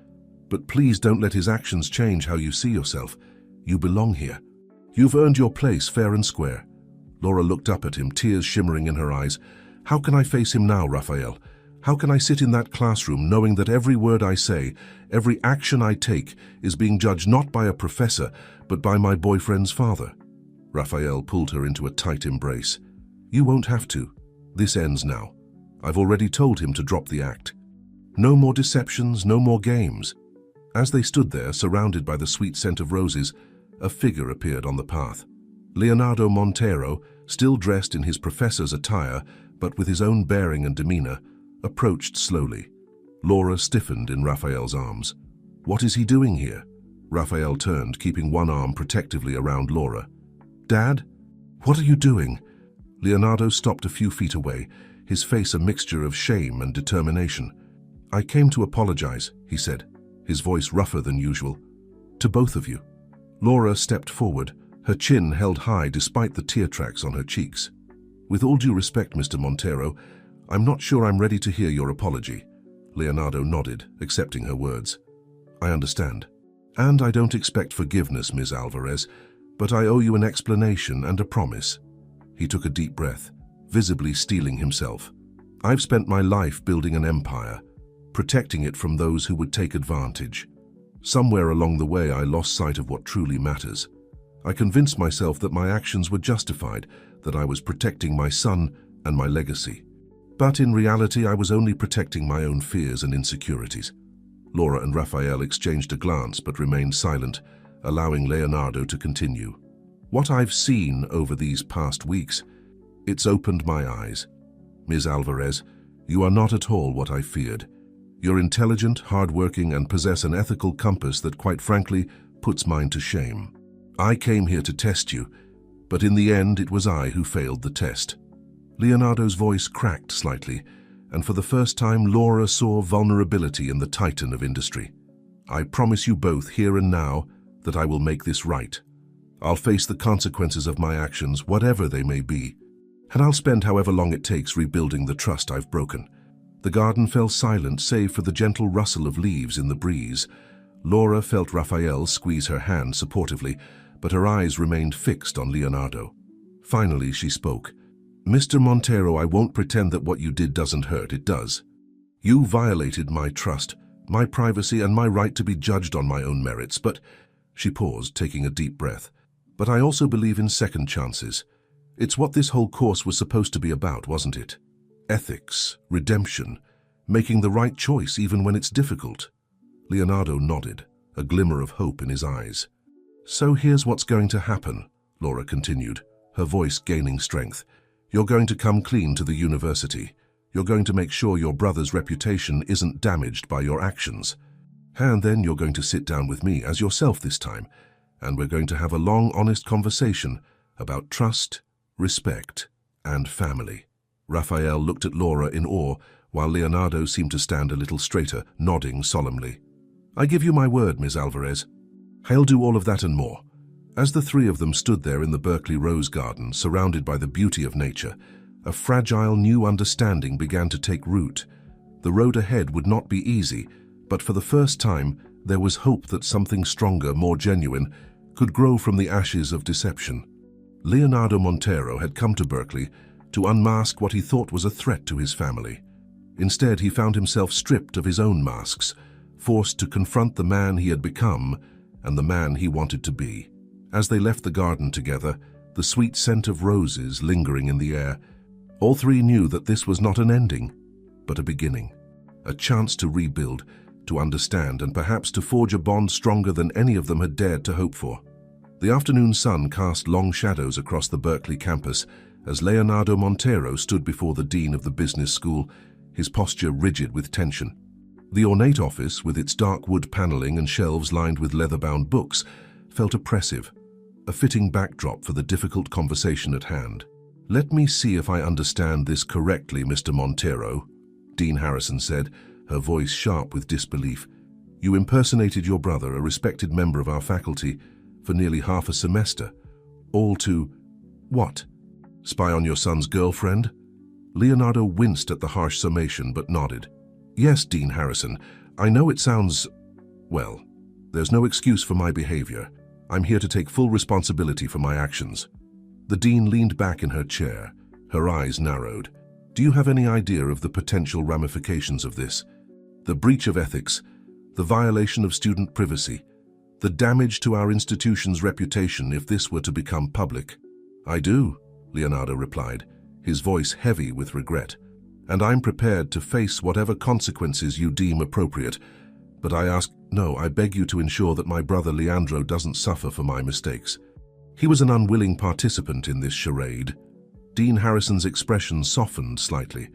but please don't let his actions change how you see yourself. You belong here. You've earned your place fair and square." Laura looked up at him, tears shimmering in her eyes. "How can I face him now, Raphael? How can I sit in that classroom knowing that every word I say, every action I take, is being judged not by a professor, but by my boyfriend's father?" Raphael pulled her into a tight embrace. "You won't have to. This ends now. I've already told him to drop the act. No more deceptions, no more games." As they stood there, surrounded by the sweet scent of roses, a figure appeared on the path. Leonardo Montero, still dressed in his professor's attire, but with his own bearing and demeanor, approached slowly. Laura stiffened in Raphael's arms. "What is he doing here?" Raphael turned, keeping one arm protectively around Laura. "Dad? What are you doing?" Leonardo stopped a few feet away, his face a mixture of shame and determination. "I came to apologize," he said, his voice rougher than usual. "To both of you." Laura stepped forward, her chin held high despite the tear tracks on her cheeks. "With all due respect, Mr. Montero, I'm not sure I'm ready to hear your apology." Leonardo nodded, accepting her words. "I understand. And I don't expect forgiveness, Ms. Alvarez, but I owe you an explanation and a promise." He took a deep breath, visibly steeling himself. "I've spent my life building an empire, protecting it from those who would take advantage. Somewhere along the way, I lost sight of what truly matters. I convinced myself that my actions were justified, that I was protecting my son and my legacy. But in reality, I was only protecting my own fears and insecurities." Laura and Raphael exchanged a glance but remained silent, allowing Leonardo to continue. "What I've seen over these past weeks, it's opened my eyes. Ms. Alvarez, you are not at all what I feared. You're intelligent, hardworking, and possess an ethical compass that, quite frankly, puts mine to shame. I came here to test you, but in the end it was I who failed the test." Leonardo's voice cracked slightly, and for the first time Laura saw vulnerability in the titan of industry. "I promise you both, here and now, that I will make this right. I'll face the consequences of my actions, whatever they may be, and I'll spend however long it takes rebuilding the trust I've broken." The garden fell silent save for the gentle rustle of leaves in the breeze. Laura felt Raphael squeeze her hand supportively, but her eyes remained fixed on Leonardo. Finally she spoke. "Mr. Montero, I won't pretend that what you did doesn't hurt. It does. You violated my trust, my privacy, and my right to be judged on my own merits, but—" She paused, taking a deep breath. "But I also believe in second chances. It's what this whole course was supposed to be about, wasn't it? Ethics, redemption, making the right choice even when it's difficult." Leonardo nodded, a glimmer of hope in his eyes. "So here's what's going to happen," Laura continued, her voice gaining strength. "You're going to come clean to the university. You're going to make sure your brother's reputation isn't damaged by your actions. And then you're going to sit down with me as yourself this time, and we're going to have a long, honest conversation about trust, respect, and family." Raphael looked at Laura in awe, while Leonardo seemed to stand a little straighter, nodding solemnly. "I give you my word, Ms. Alvarez. I'll do all of that and more." As the three of them stood there in the Berkeley Rose Garden, surrounded by the beauty of nature, a fragile new understanding began to take root. The road ahead would not be easy, but for the first time, there was hope that something stronger, more genuine, could grow from the ashes of deception. Leonardo Montero had come to Berkeley to unmask what he thought was a threat to his family. Instead, he found himself stripped of his own masks, forced to confront the man he had become and the man he wanted to be. As they left the garden together, the sweet scent of roses lingering in the air, all three knew that this was not an ending, but a beginning. A chance to rebuild, to understand, and perhaps to forge a bond stronger than any of them had dared to hope for. The afternoon sun cast long shadows across the Berkeley campus as Leonardo Montero stood before the dean of the business school, his posture rigid with tension. The ornate office, with its dark wood paneling and shelves lined with leather-bound books, felt oppressive, a fitting backdrop for the difficult conversation at hand. "Let me see if I understand this correctly, Mr. Montero," Dean Harrison said, her voice sharp with disbelief. "You impersonated your brother, a respected member of our faculty, for nearly half a semester, all to, what? Spy on your son's girlfriend?" Leonardo winced at the harsh summation but nodded. "Yes, Dean Harrison, I know it sounds, well, there's no excuse for my behavior. I'm here to take full responsibility for my actions." The dean leaned back in her chair, her eyes narrowed. "Do you have any idea of the potential ramifications of this? The breach of ethics, the violation of student privacy, the damage to our institution's reputation if this were to become public?" "I do," Leonardo replied, his voice heavy with regret. "And I'm prepared to face whatever consequences you deem appropriate. But I beg you to ensure that my brother Leandro doesn't suffer for my mistakes." He was an unwilling participant in this charade. Dean Harrison's expression softened slightly.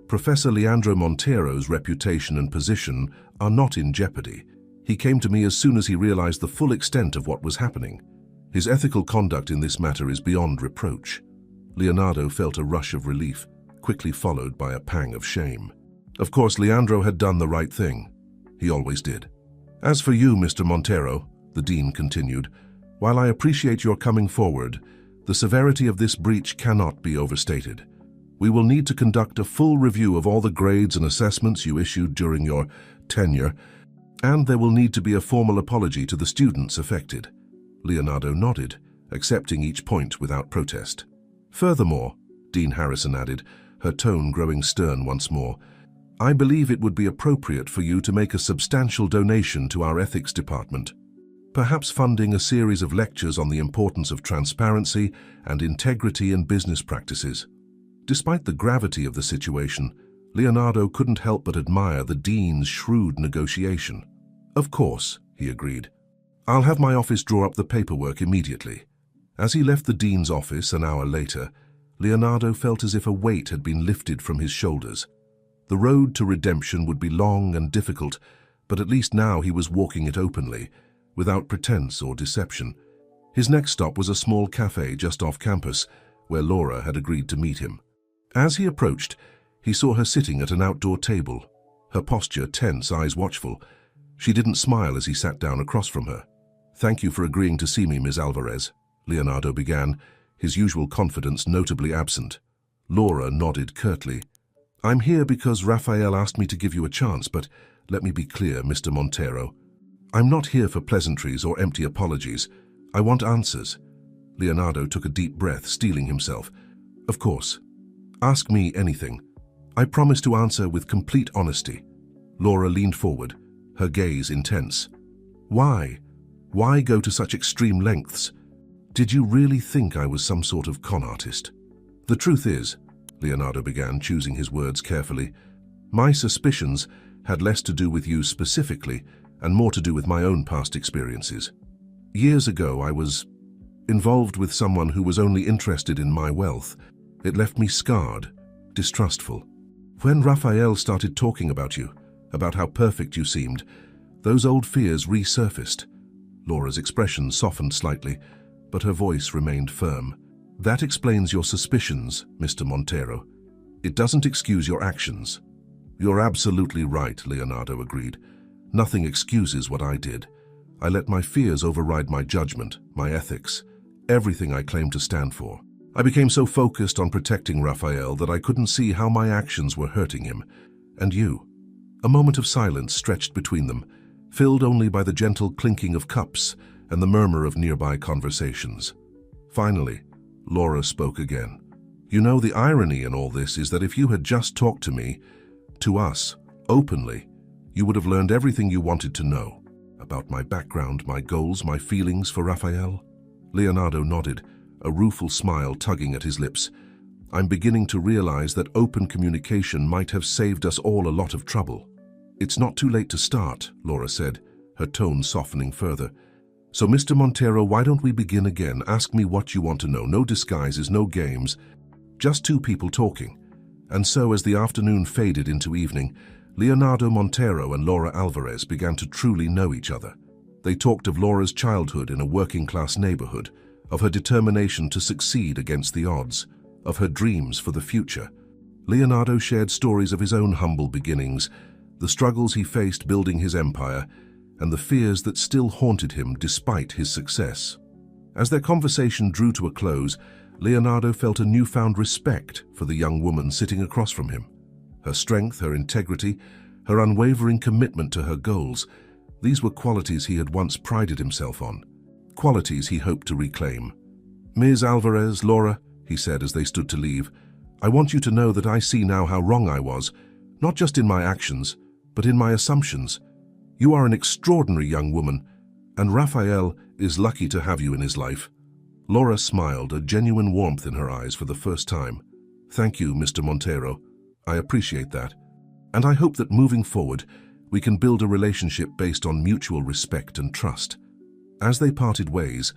"Professor Leandro Montero's reputation and position are not in jeopardy. He came to me as soon as he realized the full extent of what was happening. His ethical conduct in this matter is beyond reproach." Leonardo felt a rush of relief, quickly followed by a pang of shame. Of course, Leandro had done the right thing. He always did. "As for you, Mr. Montero," the dean continued, "while I appreciate your coming forward, the severity of this breach cannot be overstated. We will need to conduct a full review of all the grades and assessments you issued during your tenure, and there will need to be a formal apology to the students affected." Leonardo nodded, accepting each point without protest. "Furthermore," Dean Harrison added, her tone growing stern once more, "I believe it would be appropriate for you to make a substantial donation to our ethics department, perhaps funding a series of lectures on the importance of transparency and integrity in business practices." Despite the gravity of the situation, Leonardo couldn't help but admire the dean's shrewd negotiation. "Of course," he agreed. "I'll have my office draw up the paperwork immediately." As he left the dean's office an hour later, Leonardo felt as if a weight had been lifted from his shoulders. The road to redemption would be long and difficult, but at least now he was walking it openly, without pretense or deception. His next stop was a small cafe just off campus, where Laura had agreed to meet him. As he approached, he saw her sitting at an outdoor table, her posture tense, eyes watchful. She didn't smile as he sat down across from her. "Thank you for agreeing to see me, Ms. Alvarez," Leonardo began, his usual confidence notably absent. Laura nodded curtly. "I'm here because Raphael asked me to give you a chance, but let me be clear, Mr. Montero. I'm not here for pleasantries or empty apologies. I want answers." Leonardo took a deep breath, steeling himself. "Of course. Ask me anything. I promise to answer with complete honesty." Laura leaned forward, her gaze intense. "Why? Why go to such extreme lengths? Did you really think I was some sort of con artist?" "The truth is," Leonardo began, choosing his words carefully, "my suspicions had less to do with you specifically and more to do with my own past experiences. Years ago, I was involved with someone who was only interested in my wealth. It left me scarred, distrustful. When Raphael started talking about you, about how perfect you seemed, Those old fears resurfaced. Laura's expression softened slightly, but her voice remained firm. That explains your suspicions, Mr. Montero. It doesn't excuse your actions. You're absolutely right, Leonardo agreed. Nothing excuses what I did. I let my fears override my judgment, my ethics, everything I claim to stand for. I became so focused on protecting Raphael that I couldn't see how my actions were hurting him. And you. A moment of silence stretched between them, filled only by the gentle clinking of cups and the murmur of nearby conversations. Finally, Laura spoke again. You know, the irony in all this is that if you had just talked to me, to us, openly, you would have learned everything you wanted to know about my background, my goals, my feelings for Raphael. Leonardo nodded, a rueful smile tugging at his lips. I'm beginning to realize that open communication might have saved us all a lot of trouble. It's not too late to start, Laura said, her tone softening further. So, Mr. Montero, why don't we begin again? Ask me what you want to know. No disguises, no games. Just two people talking. And so, as the afternoon faded into evening, Leonardo Montero and Laura Alvarez began to truly know each other. They talked of Laura's childhood in a working-class neighborhood, of her determination to succeed against the odds, of her dreams for the future. Leonardo shared stories of his own humble beginnings, the struggles he faced building his empire, and the fears that still haunted him despite his success. As their conversation drew to a close, Leonardo felt a newfound respect for the young woman sitting across from him. Her strength, her integrity, her unwavering commitment to her goals, these were qualities he had once prided himself on, qualities he hoped to reclaim. Ms. Alvarez, Laura, he said as they stood to leave, I want you to know that I see now how wrong I was, not just in my actions, but in my assumptions. You are an extraordinary young woman, and Raphael is lucky to have you in his life. Laura smiled, a genuine warmth in her eyes for the first time. Thank you, Mr. Montero. I appreciate that. And I hope that moving forward, we can build a relationship based on mutual respect and trust. As they parted ways,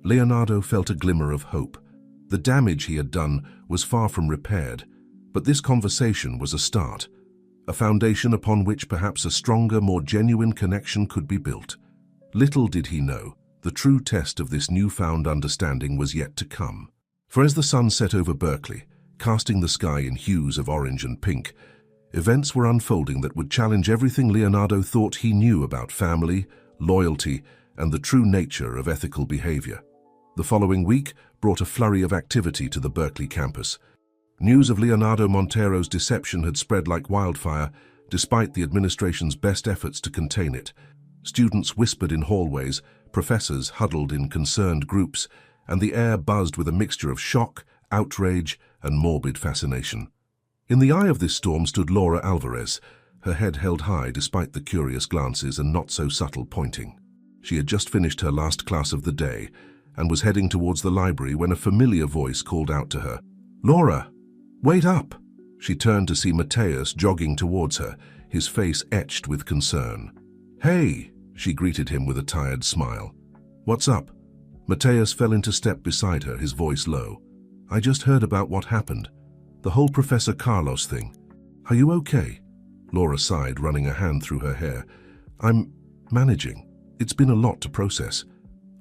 Leonardo felt a glimmer of hope. The damage he had done was far from repaired, but this conversation was a start, a foundation upon which perhaps a stronger, more genuine connection could be built. Little did he know, the true test of this newfound understanding was yet to come. For as the sun set over Berkeley, casting the sky in hues of orange and pink, events were unfolding that would challenge everything Leonardo thought he knew about family, loyalty, and the true nature of ethical behavior. The following week brought a flurry of activity to the Berkeley campus. News of Leonardo Montero's deception had spread like wildfire, despite the administration's best efforts to contain it. Students whispered in hallways, professors huddled in concerned groups, and the air buzzed with a mixture of shock, outrage, and morbid fascination. In the eye of this storm stood Laura Alvarez, her head held high despite the curious glances and not-so-subtle pointing. She had just finished her last class of the day and was heading towards the library when a familiar voice called out to her. "Laura, wait up!" She turned to see Mateus jogging towards her, his face etched with concern. "Hey!" she greeted him with a tired smile. "What's up?" Mateus fell into step beside her, his voice low. "I just heard about what happened. The whole Professor Carlos thing. Are you okay?" Laura sighed, running a hand through her hair. "I'm managing. It's been a lot to process.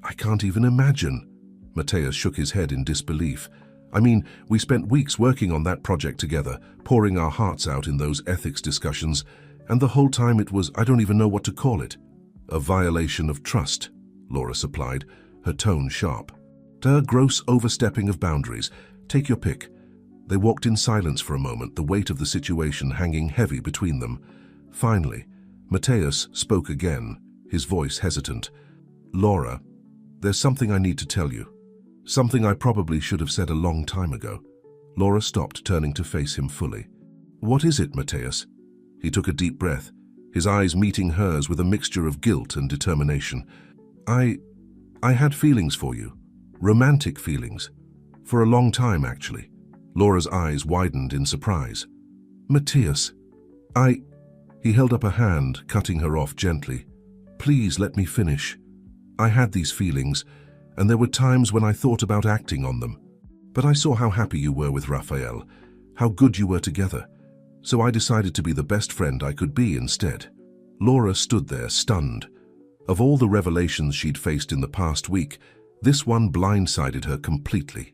I can't even imagine." Mateus shook his head in disbelief. "I mean, we spent weeks working on that project together, pouring our hearts out in those ethics discussions, and the whole time it was, I don't even know what to call it." "A violation of trust," Laura supplied, her tone sharp. "A gross overstepping of boundaries. Take your pick." They walked in silence for a moment, the weight of the situation hanging heavy between them. Finally, Mateus spoke again, his voice hesitant. "Laura, there's something I need to tell you. Something I probably should have said a long time ago." Laura stopped, turning to face him fully. "What is it, Mateus?" He took a deep breath, his eyes meeting hers with a mixture of guilt and determination. I had feelings for you. Romantic feelings. For a long time, actually." Laura's eyes widened in surprise. "Mateus, He held up a hand, cutting her off gently. "Please let me finish. I had these feelings, and there were times when I thought about acting on them. But I saw how happy you were with Raphael, how good you were together, so I decided to be the best friend I could be instead." Laura stood there, stunned. Of all the revelations she'd faced in the past week, this one blindsided her completely.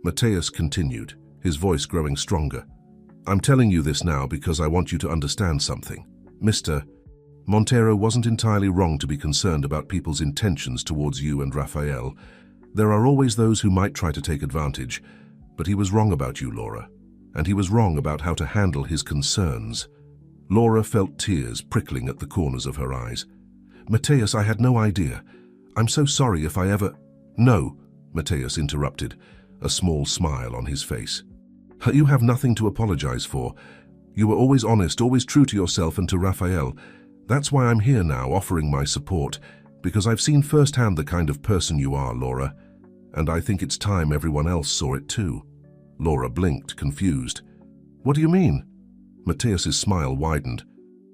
Mateus continued, his voice growing stronger. I'm telling you this now because I want you to understand something. Mr. Montero wasn't entirely wrong to be concerned about people's intentions towards you and Rafael. There are always those who might try to take advantage, but he was wrong about you, Laura, and he was wrong about how to handle his concerns. Laura felt tears prickling at the corners of her eyes. Mateus, I had no idea. I'm so sorry if I ever... No, Mateus interrupted, a small smile on his face. You have nothing to apologize for. You were always honest, always true to yourself and to Rafael. That's why I'm here now, offering my support, because I've seen firsthand the kind of person you are, Laura, and I think it's time everyone else saw it too. Laura blinked, confused. What do you mean? Mateus's smile widened.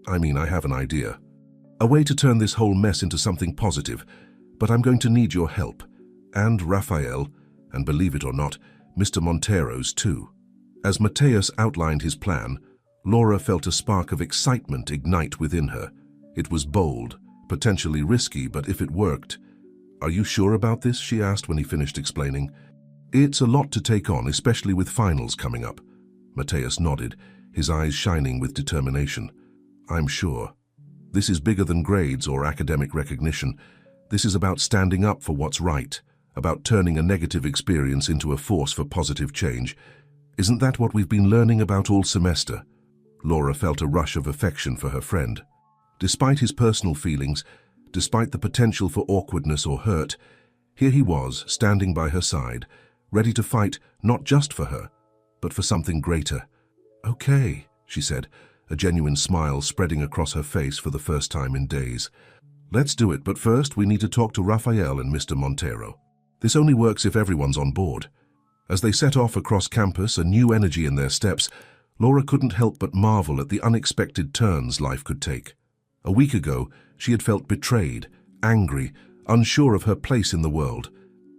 I mean, I have an idea. A way to turn this whole mess into something positive, but I'm going to need your help. And Rafael, and believe it or not, Mr. Montero's too. As Mateus outlined his plan, Laura felt a spark of excitement ignite within her. It was bold, potentially risky, but if it worked... Are you sure about this? She asked when he finished explaining. It's a lot to take on, especially with finals coming up. Mateus nodded, his eyes shining with determination. I'm sure. This is bigger than grades or academic recognition. This is about standing up for what's right, about turning a negative experience into a force for positive change. Isn't that what we've been learning about all semester? Laura felt a rush of affection for her friend. Despite his personal feelings, despite the potential for awkwardness or hurt, here he was, standing by her side, ready to fight not just for her, but for something greater. Okay, she said, a genuine smile spreading across her face for the first time in days. Let's do it, but first we need to talk to Rafael and Mr. Montero. This only works if everyone's on board. As they set off across campus, a new energy in their steps, Laura couldn't help but marvel at the unexpected turns life could take. A week ago, she had felt betrayed, angry, unsure of her place in the world.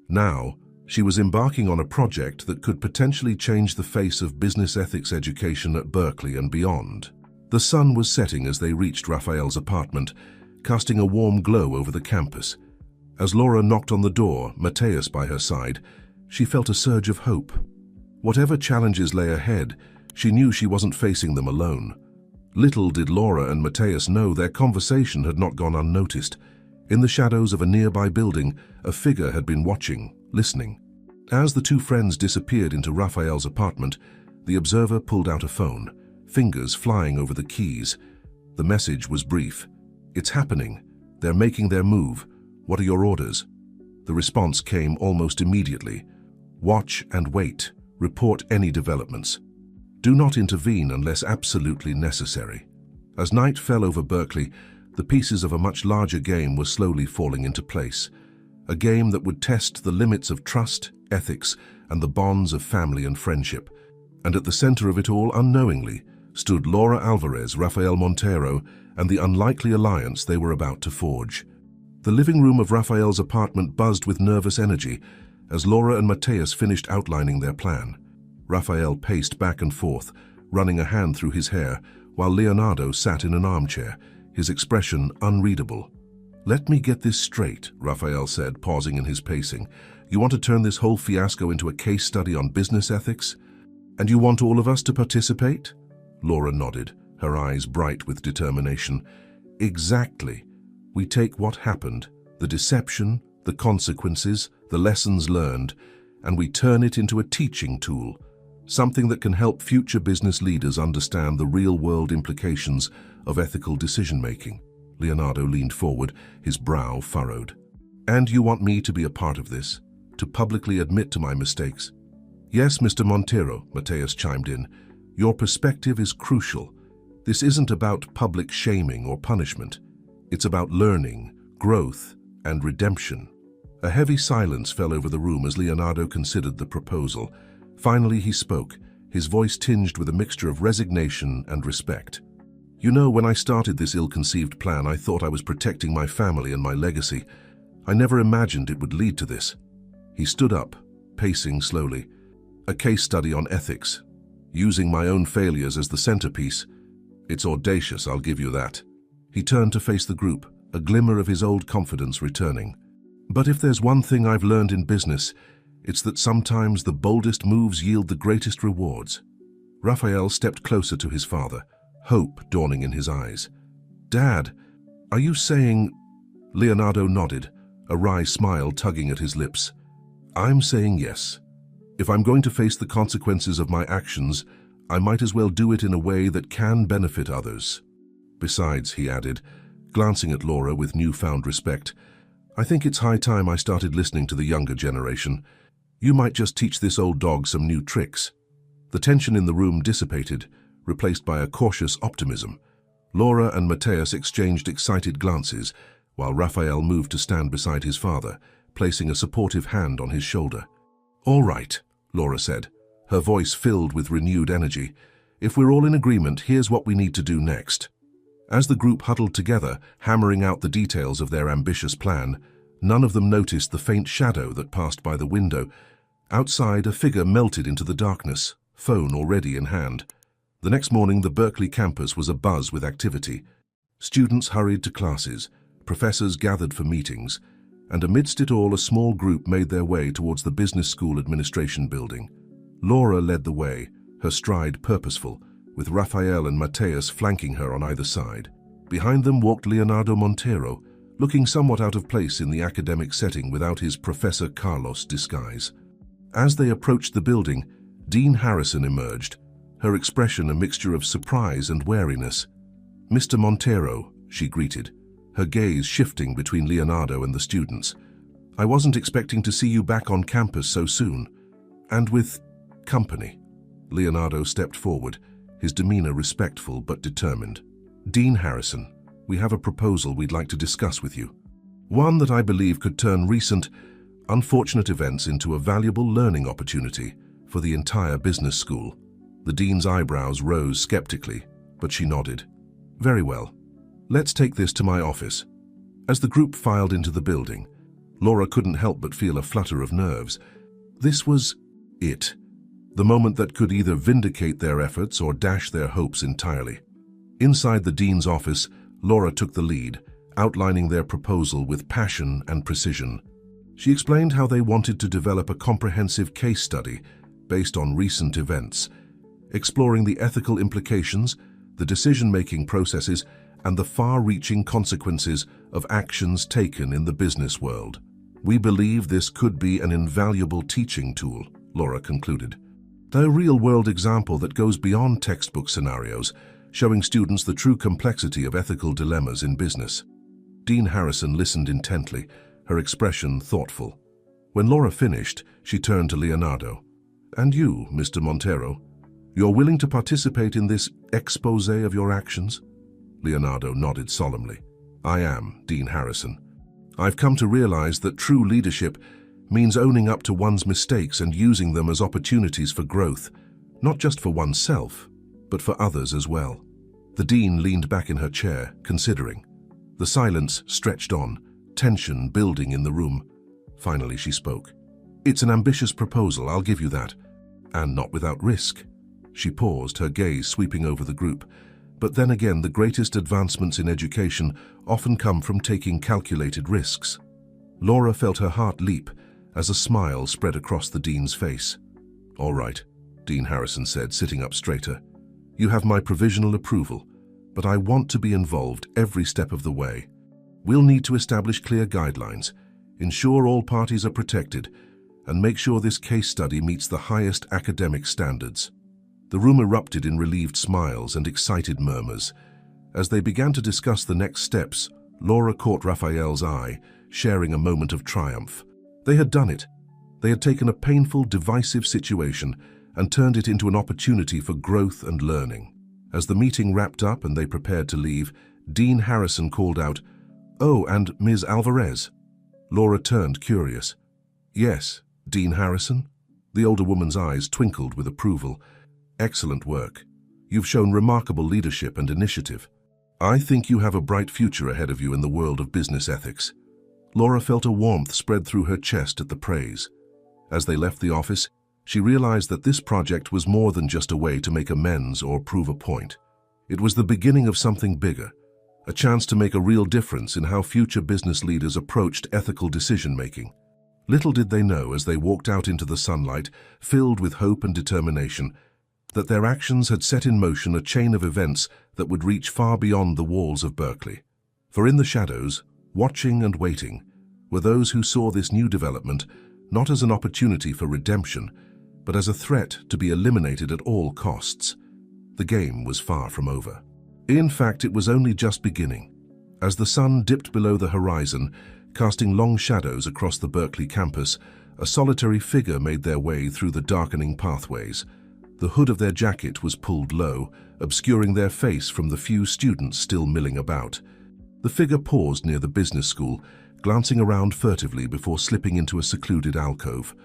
Now, she was embarking on a project that could potentially change the face of business ethics education at Berkeley and beyond. The sun was setting as they reached Rafael's apartment, casting a warm glow over the campus. As Laura knocked on the door, Mateus by her side, she felt a surge of hope. Whatever challenges lay ahead, she knew she wasn't facing them alone. Little did Laura and Mateus know their conversation had not gone unnoticed. In the shadows of a nearby building, a figure had been watching, listening. As the two friends disappeared into Rafael's apartment, the observer pulled out a phone, fingers flying over the keys. The message was brief. It's happening. They're making their move. What are your orders? The response came almost immediately. Watch and wait. Report any developments. Do not intervene unless absolutely necessary. As night fell over Berkeley, the pieces of a much larger game were slowly falling into place. A game that would test the limits of trust, ethics, and the bonds of family and friendship. And at the center of it all, unknowingly, stood Laura Alvarez, Rafael Montero, and the unlikely alliance they were about to forge. The living room of Rafael's apartment buzzed with nervous energy as Laura and Mateus finished outlining their plan. Rafael paced back and forth, running a hand through his hair, while Leonardo sat in an armchair, his expression unreadable. Let me get this straight, Rafael said, pausing in his pacing. You want to turn this whole fiasco into a case study on business ethics? And you want all of us to participate? Laura nodded, her eyes bright with determination. Exactly. We take what happened, the deception, the consequences, the lessons learned, and we turn it into a teaching tool, something that can help future business leaders understand the real-world implications of ethical decision-making. Leonardo leaned forward, his brow furrowed. And you want me to be a part of this? To publicly admit to my mistakes? Yes, Mr. Montero, Mateus chimed in. Your perspective is crucial. This isn't about public shaming or punishment. It's about learning, growth, and redemption. A heavy silence fell over the room as Leonardo considered the proposal. Finally he spoke, his voice tinged with a mixture of resignation and respect. You know, when I started this ill-conceived plan, I thought I was protecting my family and my legacy. I never imagined it would lead to this. He stood up, pacing slowly. A case study on ethics, using my own failures as the centerpiece. It's audacious, I'll give you that. He turned to face the group, a glimmer of his old confidence returning. But if there's one thing I've learned in business, it's that sometimes the boldest moves yield the greatest rewards. Raphael stepped closer to his father, hope dawning in his eyes. Dad, are you saying... Leonardo nodded, a wry smile tugging at his lips. I'm saying yes. If I'm going to face the consequences of my actions, I might as well do it in a way that can benefit others. Besides, he added, glancing at Laura with newfound respect, I think it's high time I started listening to the younger generation. You might just teach this old dog some new tricks. The tension in the room dissipated, replaced by a cautious optimism. Laura and Mateus exchanged excited glances, while Raphael moved to stand beside his father, placing a supportive hand on his shoulder. All right, Laura said, her voice filled with renewed energy. If we're all in agreement, here's what we need to do next. As the group huddled together, hammering out the details of their ambitious plan, none of them noticed the faint shadow that passed by the window. Outside, a figure melted into the darkness, phone already in hand. The next morning, the Berkeley campus was abuzz with activity. Students hurried to classes, professors gathered for meetings, and amidst it all, a small group made their way towards the business school administration building. Laura led the way, her stride purposeful, with Raphael and Mateus flanking her on either side. Behind them walked Leonardo Montero, looking somewhat out of place in the academic setting without his Professor Carlos disguise. As they approached the building, Dean Harrison emerged, her expression a mixture of surprise and wariness. Mr. Montero, she greeted, her gaze shifting between Leonardo and the students. I wasn't expecting to see you back on campus so soon. And with company. Leonardo stepped forward, his demeanor respectful but determined. Dean Harrison, we have a proposal we'd like to discuss with you. One that I believe could turn recent, unfortunate events into a valuable learning opportunity for the entire business school. The dean's eyebrows rose skeptically, but she nodded. Very well. Let's take this to my office. As the group filed into the building, Laura couldn't help but feel a flutter of nerves. This was it. The moment that could either vindicate their efforts or dash their hopes entirely. Inside the dean's office, Laura took the lead, outlining their proposal with passion and precision. She explained how they wanted to develop a comprehensive case study based on recent events, exploring the ethical implications, the decision-making processes, and the far-reaching consequences of actions taken in the business world. We believe this could be an invaluable teaching tool, Laura concluded. A real-world example that goes beyond textbook scenarios, showing students the true complexity of ethical dilemmas in business. Dean Harrison listened intently, her expression thoughtful. When Laura finished, she turned to Leonardo. And you, Mr. Montero, you're willing to participate in this exposé of your actions? Leonardo nodded solemnly. I am, Dean Harrison. I've come to realize that true leadership means owning up to one's mistakes and using them as opportunities for growth, not just for oneself, but for others as well. The dean leaned back in her chair, considering. The silence stretched on, tension building in the room. Finally, she spoke. It's an ambitious proposal, I'll give you that. And not without risk. She paused, her gaze sweeping over the group. But then again, the greatest advancements in education often come from taking calculated risks. Laura felt her heart leap as a smile spread across the dean's face. All right, Dean Harrison said, sitting up straighter. You have my provisional approval, but I want to be involved every step of the way. We'll need to establish clear guidelines, ensure all parties are protected, and make sure this case study meets the highest academic standards. The room erupted in relieved smiles and excited murmurs. As they began to discuss the next steps, Laura caught Raphael's eye, sharing a moment of triumph. They had done it. They had taken a painful, divisive situation and turned it into an opportunity for growth and learning. As the meeting wrapped up and they prepared to leave, Dean Harrison called out, "Oh, and Ms. Alvarez?" Laura turned, curious. "Yes, Dean Harrison?" The older woman's eyes twinkled with approval. "Excellent work. You've shown remarkable leadership and initiative. I think you have a bright future ahead of you in the world of business ethics." Laura felt a warmth spread through her chest at the praise. As they left the office, she realized that this project was more than just a way to make amends or prove a point. It was the beginning of something bigger, a chance to make a real difference in how future business leaders approached ethical decision-making. Little did they know as they walked out into the sunlight, filled with hope and determination, that their actions had set in motion a chain of events that would reach far beyond the walls of Berkeley. For in the shadows, watching and waiting, were those who saw this new development not as an opportunity for redemption, but as a threat to be eliminated at all costs. The game was far from over. In fact, it was only just beginning. As the sun dipped below the horizon, casting long shadows across the Berkeley campus, a solitary figure made their way through the darkening pathways. The hood of their jacket was pulled low, obscuring their face from the few students still milling about. The figure paused near the business school, glancing around furtively before slipping into a secluded alcove.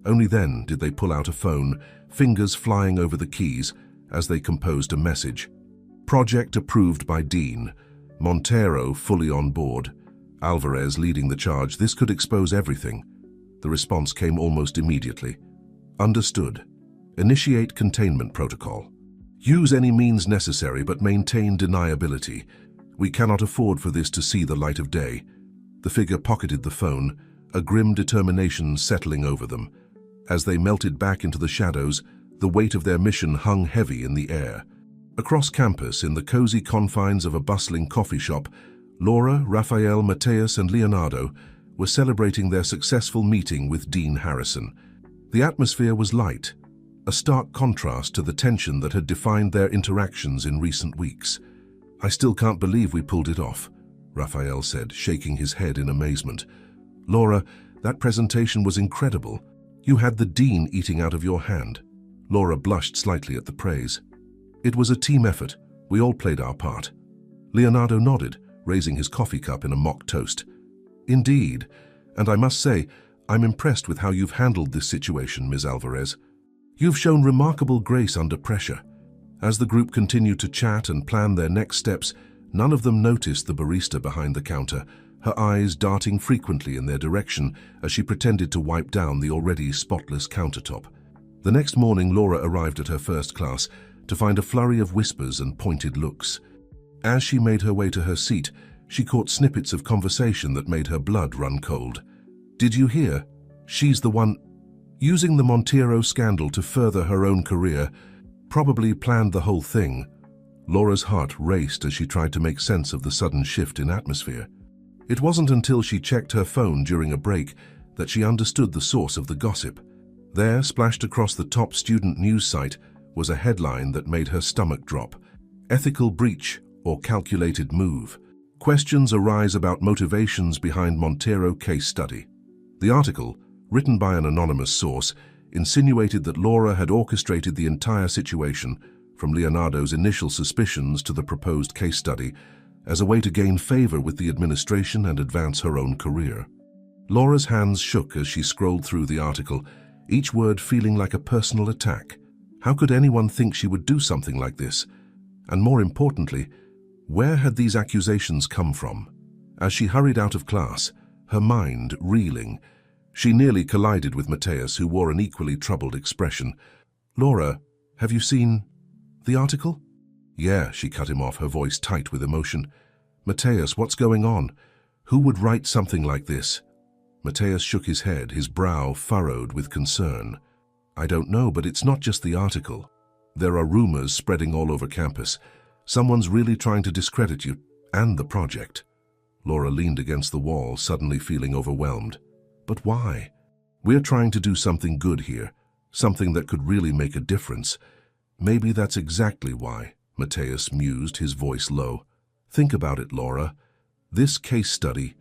Only then did they pull out a phone, fingers flying over the keys as they composed a message. Project approved by Dean. Montero fully on board. Alvarez leading the charge. This could expose everything. The response came almost immediately. Understood. Initiate containment protocol. Use any means necessary but maintain deniability. We cannot afford for this to see the light of day. The figure pocketed the phone, a grim determination settling over them. As they melted back into the shadows, the weight of their mission hung heavy in the air. Across campus, in the cozy confines of a bustling coffee shop, Laura, Raphael, Mateus, and Leonardo were celebrating their successful meeting with Dean Harrison. The atmosphere was light, a stark contrast to the tension that had defined their interactions in recent weeks. "I still can't believe we pulled it off," Raphael said, shaking his head in amazement. "Laura, that presentation was incredible. You had the Dean eating out of your hand." Laura blushed slightly at the praise. "It was a team effort. We all played our part." Leonardo nodded, raising his coffee cup in a mock toast. "Indeed, and I must say, I'm impressed with how you've handled this situation, Ms. Alvarez. You've shown remarkable grace under pressure." As the group continued to chat and plan their next steps, none of them noticed the barista behind the counter, her eyes darting frequently in their direction as she pretended to wipe down the already spotless countertop. The next morning, Laura arrived at her first class to find a flurry of whispers and pointed looks. As she made her way to her seat, she caught snippets of conversation that made her blood run cold. "Did you hear? She's the one..." Using the Montero scandal to further her own career, probably planned the whole thing. Laura's heart raced as she tried to make sense of the sudden shift in atmosphere. It wasn't until she checked her phone during a break that she understood the source of the gossip. There, splashed across the top student news site, was a headline that made her stomach drop. "Ethical breach or calculated move. Questions arise about motivations behind Montero case study." The article, written by an anonymous source, insinuated that Laura had orchestrated the entire situation, from Leonardo's initial suspicions to the proposed case study, as a way to gain favor with the administration and advance her own career. Laura's hands shook as she scrolled through the article, each word feeling like a personal attack. How could anyone think she would do something like this? And more importantly, where had these accusations come from? As she hurried out of class, her mind reeling, she nearly collided with Mateus, who wore an equally troubled expression. "Laura, have you seen the article?" "Yeah," she cut him off, her voice tight with emotion. "Mateus, what's going on? Who would write something like this?" Mateus shook his head, his brow furrowed with concern. "I don't know, but it's not just the article. There are rumors spreading all over campus. Someone's really trying to discredit you and the project." Laura leaned against the wall, suddenly feeling overwhelmed. "But why? We're trying to do something good here, something that could really make a difference." "Maybe that's exactly why," Mateus mused, his voice low. "Think about it, Laura. This case study,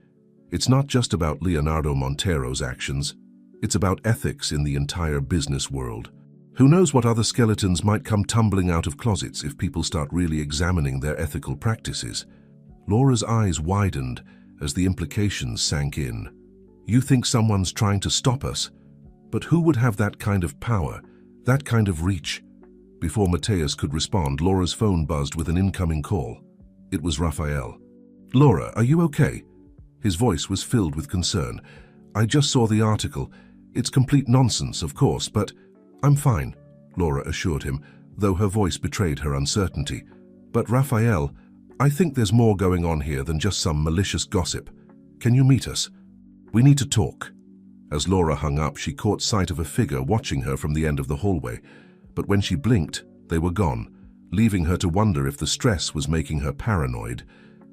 it's not just about Leonardo Montero's actions. It's about ethics in the entire business world. Who knows what other skeletons might come tumbling out of closets if people start really examining their ethical practices." Laura's eyes widened as the implications sank in. "You think someone's trying to stop us? But who would have that kind of power, that kind of reach?" Before Mateus could respond, Laura's phone buzzed with an incoming call. It was Raphael. "Laura, are you okay?" His voice was filled with concern. "I just saw the article. It's complete nonsense, of course, but..." "I'm fine," Laura assured him, though her voice betrayed her uncertainty. "But Raphael, I think there's more going on here than just some malicious gossip. Can you meet us? We need to talk." As Laura hung up, she caught sight of a figure watching her from the end of the hallway, but when she blinked, they were gone, leaving her to wonder if the stress was making her paranoid.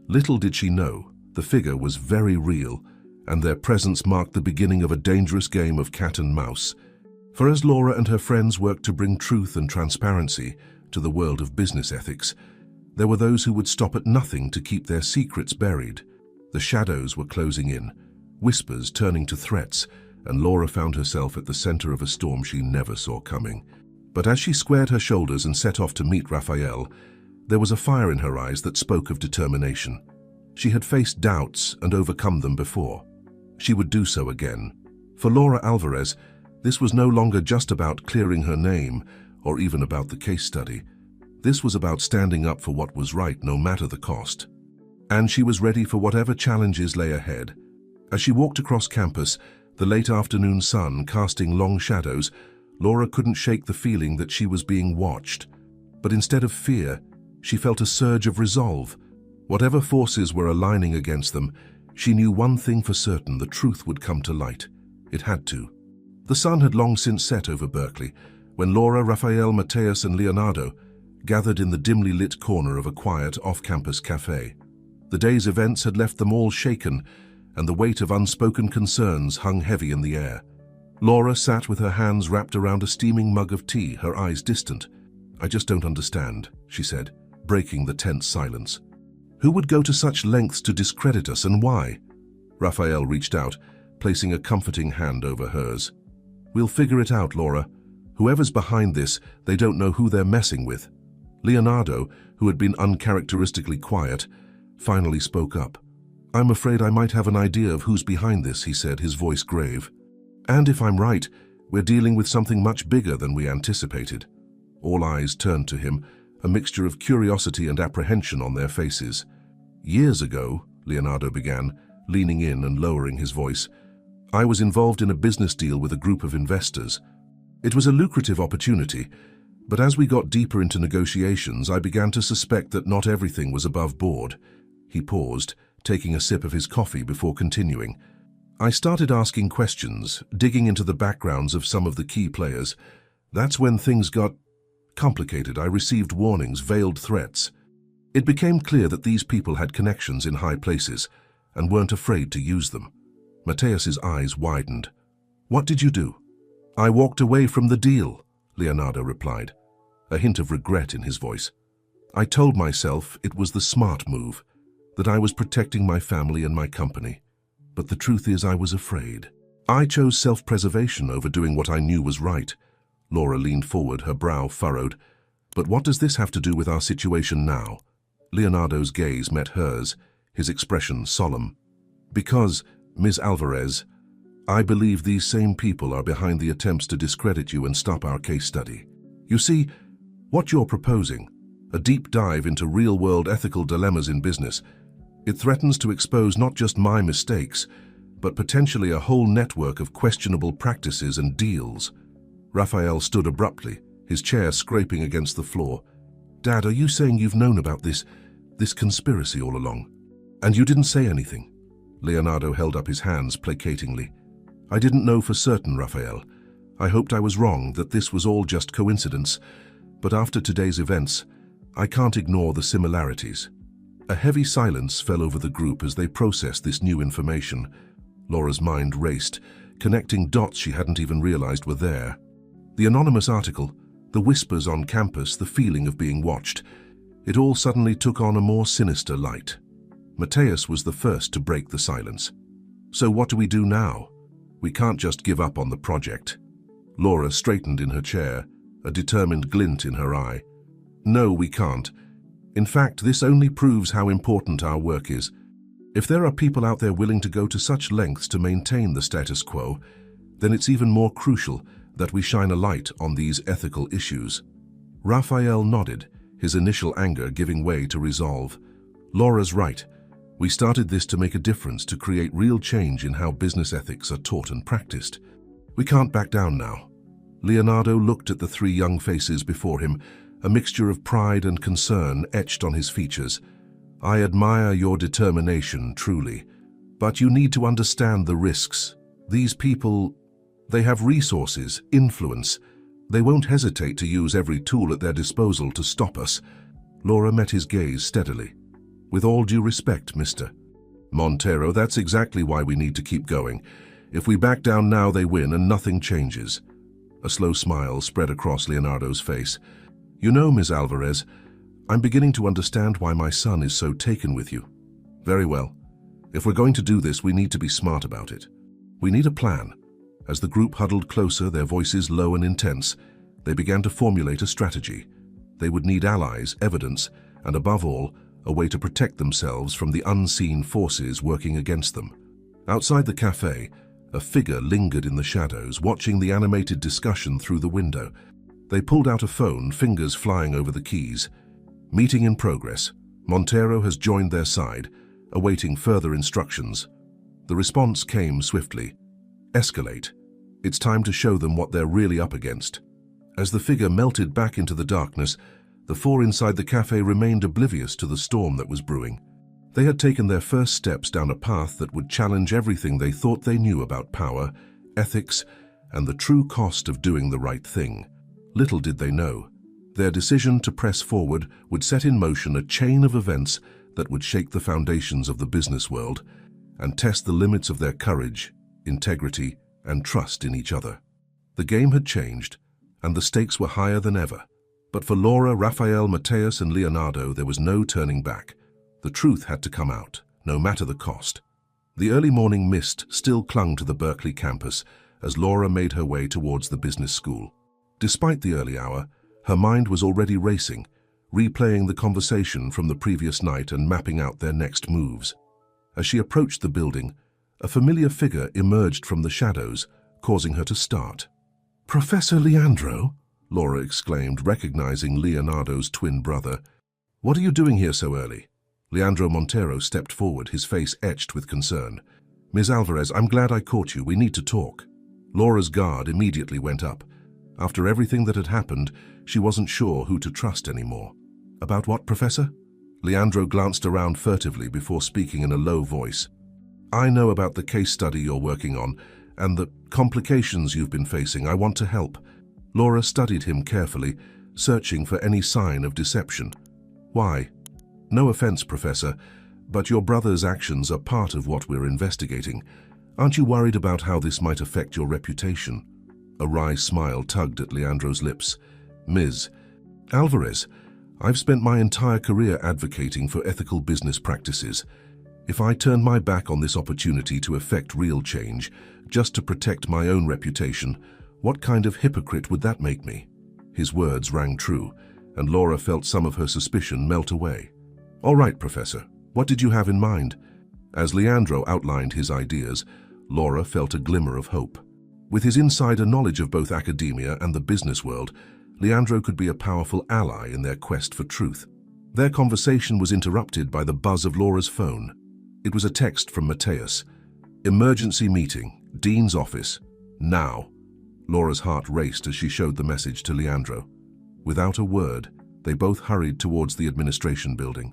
Little did she know, the figure was very real, and their presence marked the beginning of a dangerous game of cat and mouse. For as Laura and her friends worked to bring truth and transparency to the world of business ethics, there were those who would stop at nothing to keep their secrets buried. The shadows were closing in, whispers turning to threats, and Laura found herself at the center of a storm she never saw coming. But as she squared her shoulders and set off to meet Raphael, there was a fire in her eyes that spoke of determination. She had faced doubts and overcome them before. She would do so again. For Laura Alvarez, this was no longer just about clearing her name or even about the case study. This was about standing up for what was right, no matter the cost. And she was ready for whatever challenges lay ahead. As she walked across campus, the late afternoon sun casting long shadows, Laura couldn't shake the feeling that she was being watched. But instead of fear, she felt a surge of resolve. Whatever forces were aligning against them, she knew one thing for certain: the truth would come to light. It had to. The sun had long since set over Berkeley, when Laura, Raphael, Mateus, and Leonardo gathered in the dimly lit corner of a quiet off-campus cafe. The day's events had left them all shaken, and the weight of unspoken concerns hung heavy in the air. Laura sat with her hands wrapped around a steaming mug of tea, her eyes distant. "I just don't understand," she said, breaking the tense silence. "Who would go to such lengths to discredit us, and why?" Raphael reached out, placing a comforting hand over hers. "We'll figure it out, Laura. Whoever's behind this, they don't know who they're messing with." Leonardo, who had been uncharacteristically quiet, finally spoke up. "I'm afraid I might have an idea of who's behind this," he said, his voice grave. "And if I'm right, we're dealing with something much bigger than we anticipated." All eyes turned to him, a mixture of curiosity and apprehension on their faces. "Years ago," Leonardo began, leaning in and lowering his voice, "I was involved in a business deal with a group of investors. It was a lucrative opportunity, but as we got deeper into negotiations, I began to suspect that not everything was above board." He paused, taking a sip of his coffee before continuing. "I started asking questions, digging into the backgrounds of some of the key players. That's when things got complicated. I received warnings, veiled threats. It became clear that these people had connections in high places and weren't afraid to use them." Mateus's eyes widened. "What did you do?" "I walked away from the deal," Leonardo replied, a hint of regret in his voice. "I told myself it was the smart move, that I was protecting my family and my company. But the truth is, I was afraid. I chose self-preservation over doing what I knew was right." Laura leaned forward, her brow furrowed. "But what does this have to do with our situation now?" Leonardo's gaze met hers, his expression solemn. "Because, Ms. Alvarez, I believe these same people are behind the attempts to discredit you and stop our case study. You see, what you're proposing, a deep dive into real-world ethical dilemmas in business, it threatens to expose not just my mistakes, but potentially a whole network of questionable practices and deals." Raphael stood abruptly, his chair scraping against the floor. "Dad, are you saying you've known about this conspiracy all along? And you didn't say anything?" Leonardo held up his hands placatingly. "I didn't know for certain, Raphael. I hoped I was wrong, that this was all just coincidence. But after today's events, I can't ignore the similarities." A heavy silence fell over the group as they processed this new information. Laura's mind raced, connecting dots she hadn't even realized were there. The anonymous article, the whispers on campus, the feeling of being watched, it all suddenly took on a more sinister light. Mateus was the first to break the silence. "So what do we do now? We can't just give up on the project." Laura straightened in her chair, a determined glint in her eye. "No, we can't. In fact, this only proves how important our work is. If there are people out there willing to go to such lengths to maintain the status quo, then it's even more crucial that we shine a light on these ethical issues." Raphael nodded, his initial anger giving way to resolve. "Laura's right. We started this to make a difference, to create real change in how business ethics are taught and practiced. We can't back down now." Leonardo looked at the three young faces before him, a mixture of pride and concern etched on his features. I admire your determination, truly. But you need to understand the risks. These people, they have resources, influence. They won't hesitate to use every tool at their disposal to stop us. Laura met his gaze steadily. With all due respect, Mr. Montero, that's exactly why we need to keep going. If we back down now, they win and nothing changes. A slow smile spread across Leonardo's face. You know, Ms. Alvarez, I'm beginning to understand why my son is so taken with you. Very well. If we're going to do this, we need to be smart about it. We need a plan. As the group huddled closer, their voices low and intense, they began to formulate a strategy. They would need allies, evidence, and above all, a way to protect themselves from the unseen forces working against them. Outside the cafe, a figure lingered in the shadows, watching the animated discussion through the window. They pulled out a phone, fingers flying over the keys. Meeting in progress. Montero has joined their side, awaiting further instructions. The response came swiftly. Escalate. It's time to show them what they're really up against. As the figure melted back into the darkness, the four inside the cafe remained oblivious to the storm that was brewing. They had taken their first steps down a path that would challenge everything they thought they knew about power, ethics, and the true cost of doing the right thing. Little did they know, their decision to press forward would set in motion a chain of events that would shake the foundations of the business world and test the limits of their courage, integrity, and trust in each other. The game had changed, and the stakes were higher than ever. But for Laura, Rafael, Mateus, and Leonardo, there was no turning back. The truth had to come out, no matter the cost. The early morning mist still clung to the Berkeley campus as Laura made her way towards the business school. Despite the early hour, her mind was already racing, replaying the conversation from the previous night and mapping out their next moves. As she approached the building, a familiar figure emerged from the shadows, causing her to start. "Professor Leandro?" Laura exclaimed, recognizing Leonardo's twin brother. "What are you doing here so early?" Leandro Montero stepped forward, his face etched with concern. "Ms. Alvarez, I'm glad I caught you. We need to talk." Laura's guard immediately went up. After everything that had happened, she wasn't sure who to trust anymore. "About what, Professor?" Leandro glanced around furtively before speaking in a low voice. "I know about the case study you're working on and the complications you've been facing. I want to help." Laura studied him carefully, searching for any sign of deception. "Why?" "No offense, Professor, but your brother's actions are part of what we're investigating. Aren't you worried about how this might affect your reputation?" A wry smile tugged at Leandro's lips. "Ms. Alvarez, I've spent my entire career advocating for ethical business practices. If I turned my back on this opportunity to effect real change, just to protect my own reputation, what kind of hypocrite would that make me?" His words rang true, and Laura felt some of her suspicion melt away. "All right, Professor, what did you have in mind?" As Leandro outlined his ideas, Laura felt a glimmer of hope. With his insider knowledge of both academia and the business world, Leandro could be a powerful ally in their quest for truth. Their conversation was interrupted by the buzz of Laura's phone. It was a text from Mateus. "Emergency meeting, Dean's office, now." Laura's heart raced as she showed the message to Leandro. Without a word, they both hurried towards the administration building.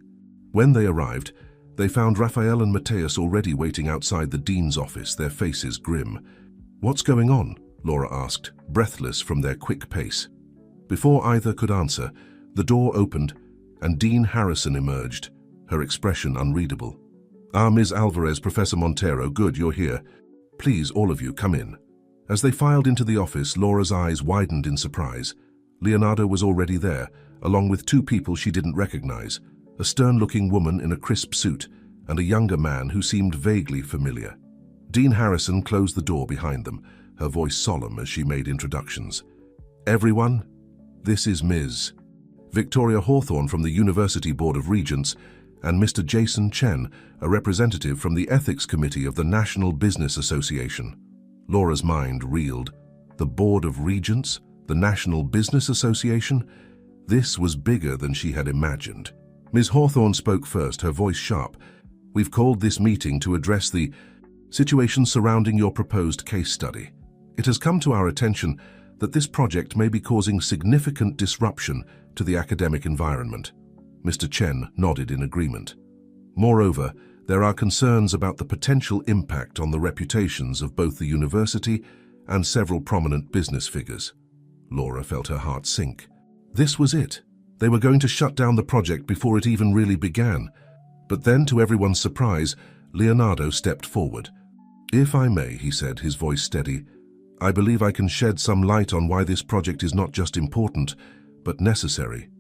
When they arrived, they found Rafael and Mateus already waiting outside the Dean's office, their faces grim. "What's going on?" Laura asked, breathless from their quick pace. Before either could answer, the door opened and Dean Harrison emerged, her expression unreadable. "Ah, Ms. Alvarez, Professor Montero, good, you're here. Please, all of you, come in." As they filed into the office, Laura's eyes widened in surprise. Leonardo was already there, along with two people she didn't recognize, a stern-looking woman in a crisp suit and a younger man who seemed vaguely familiar. Dean Harrison closed the door behind them, her voice solemn as she made introductions. "Everyone, this is Ms. Victoria Hawthorne from the University Board of Regents and Mr. Jason Chen, a representative from the Ethics Committee of the National Business Association." Laura's mind reeled. The Board of Regents? The National Business Association? This was bigger than she had imagined. Ms. Hawthorne spoke first, her voice sharp. "We've called this meeting to address the situation surrounding your proposed case study. It has come to our attention that this project may be causing significant disruption to the academic environment." Mr. Chen nodded in agreement. Moreover, there are concerns about the potential impact on the reputations of both the university and several prominent business figures. Laura felt her heart sink. This was it. They were going to shut down the project before it even really began. But then, to everyone's surprise, Leonardo stepped forward. "If I may," he said, his voice steady, "I believe I can shed some light on why this project is not just important, but necessary."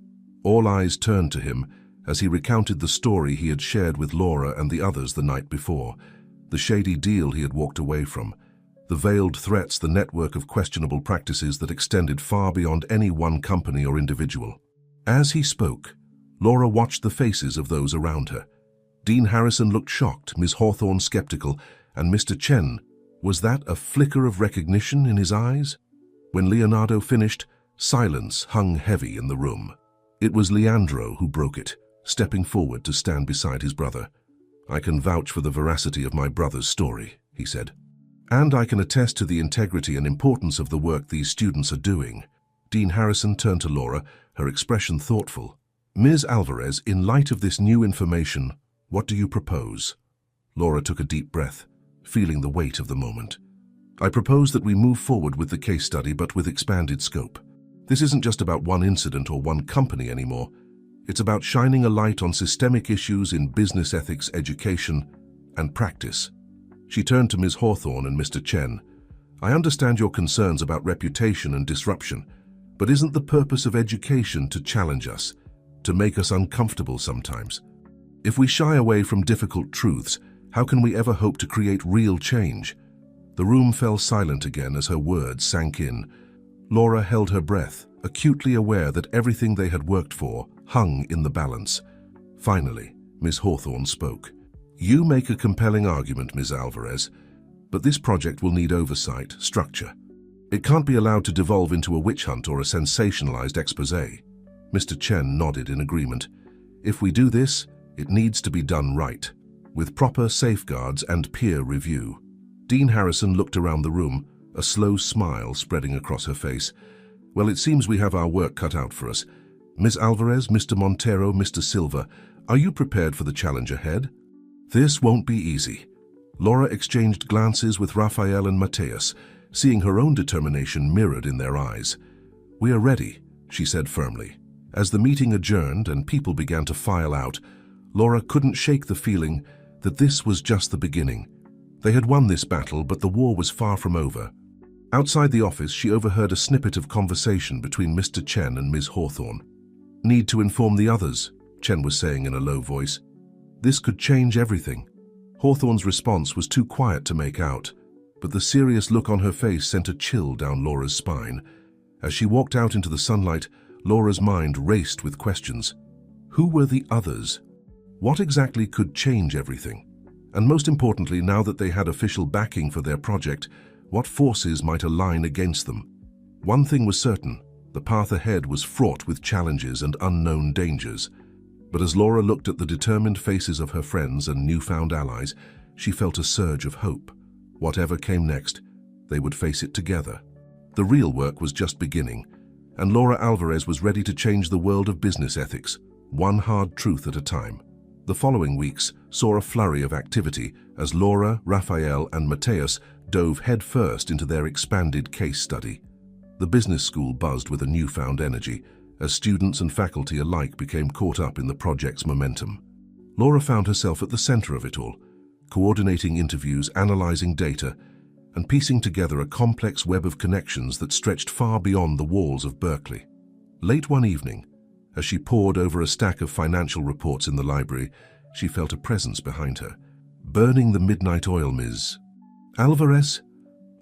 All eyes turned to him as he recounted the story he had shared with Laura and the others the night before, the shady deal he had walked away from, the veiled threats, the network of questionable practices that extended far beyond any one company or individual. As he spoke, Laura watched the faces of those around her. Dean Harrison looked shocked, Ms. Hawthorne skeptical, and Mr. Chen, was that a flicker of recognition in his eyes? When Leonardo finished, silence hung heavy in the room. It was Leandro who broke it, stepping forward to stand beside his brother. "I can vouch for the veracity of my brother's story," he said. "And I can attest to the integrity and importance of the work these students are doing." Dean Harrison turned to Laura, her expression thoughtful. "Ms. Alvarez, in light of this new information, what do you propose?" Laura took a deep breath, feeling the weight of the moment. "I propose that we move forward with the case study, but with expanded scope. This isn't just about one incident or one company anymore. It's about shining a light on systemic issues in business ethics, education, and practice." She turned to Ms. Hawthorne and Mr. Chen. "I understand your concerns about reputation and disruption, but isn't the purpose of education to challenge us, to make us uncomfortable sometimes? If we shy away from difficult truths, how can we ever hope to create real change?" The room fell silent again as her words sank in. Laura held her breath, acutely aware that everything they had worked for hung in the balance. Finally, Ms. Hawthorne spoke. "You make a compelling argument, Ms. Alvarez, but this project will need oversight, structure. It can't be allowed to devolve into a witch hunt or a sensationalized exposé." Mr. Chen nodded in agreement. "If we do this, it needs to be done right, with proper safeguards and peer review." Dean Harrison looked around the room, a slow smile spreading across her face. "Well, it seems we have our work cut out for us. Ms. Alvarez, Mr. Montero, Mr. Silva, are you prepared for the challenge ahead?" "This won't be easy." Laura exchanged glances with Raphael and Mateus, seeing her own determination mirrored in their eyes. "We are ready," she said firmly. As the meeting adjourned and people began to file out, Laura couldn't shake the feeling that this was just the beginning. They had won this battle, but the war was far from over. Outside the office, she overheard a snippet of conversation between Mr. Chen and Ms. Hawthorne. "Need to inform the others," Chen was saying in a low voice. "This could change everything." Hawthorne's response was too quiet to make out, but the serious look on her face sent a chill down Laura's spine. As she walked out into the sunlight, Laura's mind raced with questions. Who were the others? What exactly could change everything? And most importantly, now that they had official backing for their project, what forces might align against them? One thing was certain: the path ahead was fraught with challenges and unknown dangers. But as Laura looked at the determined faces of her friends and newfound allies, she felt a surge of hope. Whatever came next, they would face it together. The real work was just beginning, and Laura Alvarez was ready to change the world of business ethics, one hard truth at a time. The following weeks saw a flurry of activity as Laura, Raphael, and Mateus dove headfirst into their expanded case study. The business school buzzed with a newfound energy, as students and faculty alike became caught up in the project's momentum. Laura found herself at the center of it all, coordinating interviews, analyzing data, and piecing together a complex web of connections that stretched far beyond the walls of Berkeley. Late one evening, as she pored over a stack of financial reports in the library, she felt a presence behind her. "Burning the midnight oil, Ms. Alvarez?"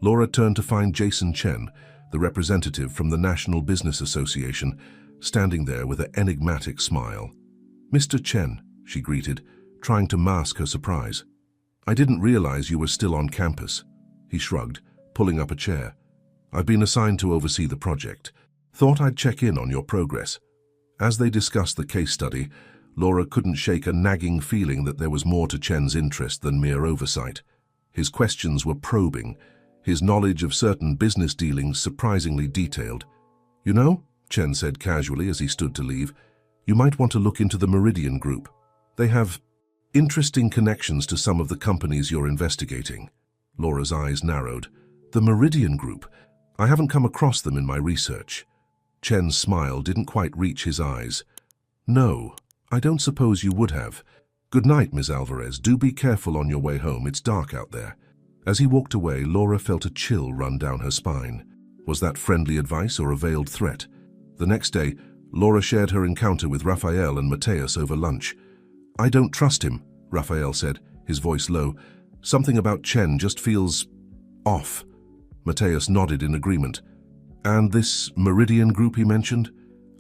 Laura turned to find Jason Chen, the representative from the National Business Association, standing there with an enigmatic smile. "Mr. Chen," she greeted, trying to mask her surprise. "I didn't realize you were still on campus." He shrugged, pulling up a chair. "I've been assigned to oversee the project. Thought I'd check in on your progress." As they discussed the case study, Laura couldn't shake a nagging feeling that there was more to Chen's interest than mere oversight. His questions were probing, his knowledge of certain business dealings surprisingly detailed. "You know," Chen said casually as he stood to leave, "you might want to look into the Meridian Group. They have..." Interesting connections to some of the companies you're investigating. Laura's eyes narrowed. The Meridian Group. I haven't come across them in my research. Chen's smile didn't quite reach his eyes. No, I don't suppose you would have. Good night, Ms. Alvarez. Do be careful on your way home. It's dark out there. As he walked away, Laura felt a chill run down her spine. Was that friendly advice or a veiled threat? The next day, Laura shared her encounter with Raphael and Mateus over lunch. I don't trust him, Raphael said, his voice low. Something about Chen just feels off. Mateus nodded in agreement. And this Meridian Group he mentioned?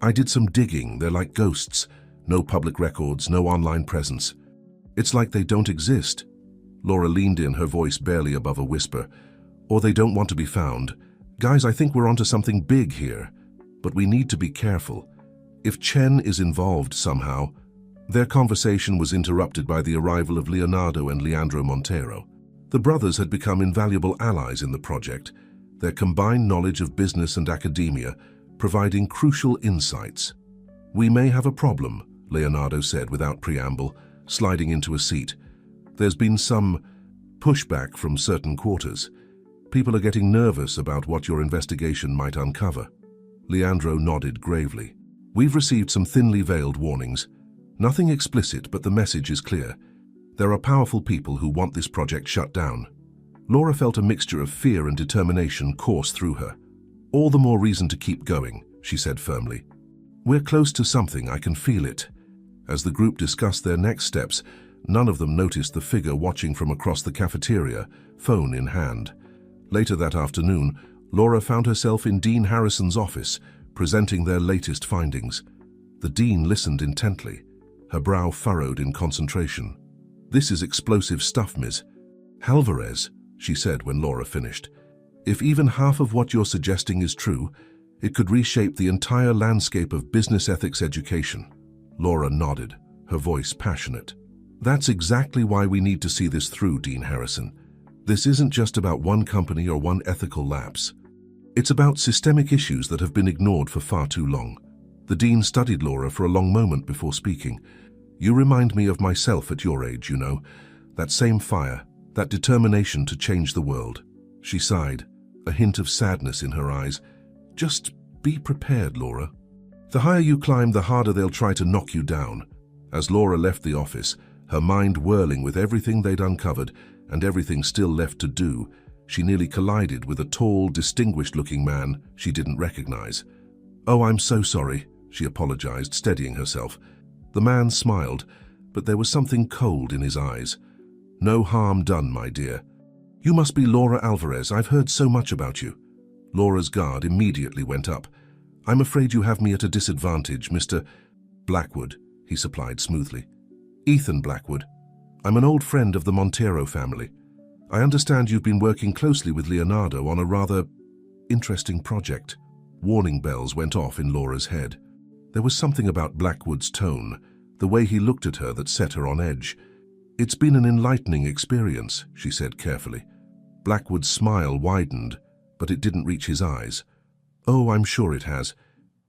I did some digging. They're like ghosts. No public records, no online presence. It's like they don't exist. Laura leaned in, her voice barely above a whisper. Or they don't want to be found. Guys, I think we're onto something big here. But we need to be careful. If Chen is involved somehow... Their conversation was interrupted by the arrival of Leonardo and Leandro Montero. The brothers had become invaluable allies in the project, their combined knowledge of business and academia providing crucial insights. We may have a problem, Leonardo said without preamble, sliding into a seat. There's been some pushback from certain quarters. People are getting nervous about what your investigation might uncover. Leandro nodded gravely. We've received some thinly veiled warnings. Nothing explicit, but the message is clear. There are powerful people who want this project shut down. Laura felt a mixture of fear and determination course through her. All the more reason to keep going, she said firmly. We're close to something, I can feel it. As the group discussed their next steps, none of them noticed the figure watching from across the cafeteria, phone in hand. Later that afternoon, Laura found herself in Dean Harrison's office, presenting their latest findings. The dean listened intently, her brow furrowed in concentration. This is explosive stuff, Ms. Alvarez, she said when Laura finished. If even half of what you're suggesting is true, it could reshape the entire landscape of business ethics education. Laura nodded, her voice passionate. That's exactly why we need to see this through, Dean Harrison. This isn't just about one company or one ethical lapse. It's about systemic issues that have been ignored for far too long. The dean studied Laura for a long moment before speaking. You remind me of myself at your age, you know. That same fire, that determination to change the world. She sighed, a hint of sadness in her eyes. Just be prepared, Laura. The higher you climb, the harder they'll try to knock you down. As Laura left the office, her mind whirling with everything they'd uncovered and everything still left to do, she nearly collided with a tall, distinguished-looking man she didn't recognize. Oh, I'm so sorry, she apologized, steadying herself. The man smiled, but there was something cold in his eyes. No harm done, my dear. You must be Laura Alvarez. I've heard so much about you. Laura's guard immediately went up. I'm afraid you have me at a disadvantage, Mr. Blackwood, he supplied smoothly. Ethan Blackwood. I'm an old friend of the Montero family. I understand you've been working closely with Leonardo on a rather interesting project. Warning bells went off in Laura's head. There was something about Blackwood's tone, the way he looked at her, that set her on edge. It's been an enlightening experience, she said carefully. Blackwood's smile widened, but it didn't reach his eyes. Oh, I'm sure it has.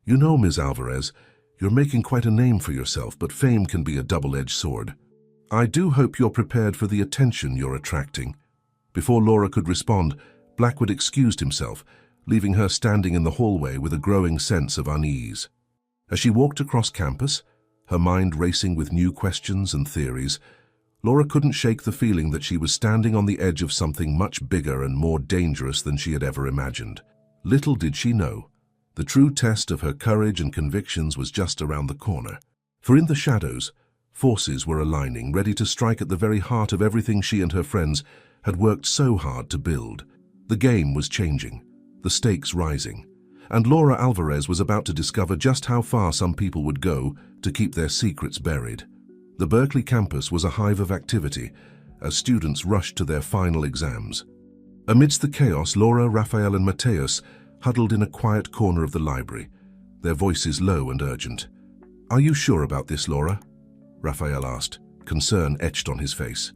You know, Ms. Alvarez, you're making quite a name for yourself, but fame can be a double-edged sword. I do hope you're prepared for the attention you're attracting. Before Laura could respond, Blackwood excused himself, leaving her standing in the hallway with a growing sense of unease. As she walked across campus, her mind racing with new questions and theories, Laura couldn't shake the feeling that she was standing on the edge of something much bigger and more dangerous than she had ever imagined. Little did she know, the true test of her courage and convictions was just around the corner. For in the shadows, forces were aligning, ready to strike at the very heart of everything she and her friends had worked so hard to build. The game was changing, the stakes rising, and Laura Alvarez was about to discover just how far some people would go to keep their secrets buried. The Berkeley campus was a hive of activity as students rushed to their final exams. Amidst the chaos, Laura, Raphael, and Mateus huddled in a quiet corner of the library, their voices low and urgent. Are you sure about this, Laura? Raphael asked, concern etched on his face.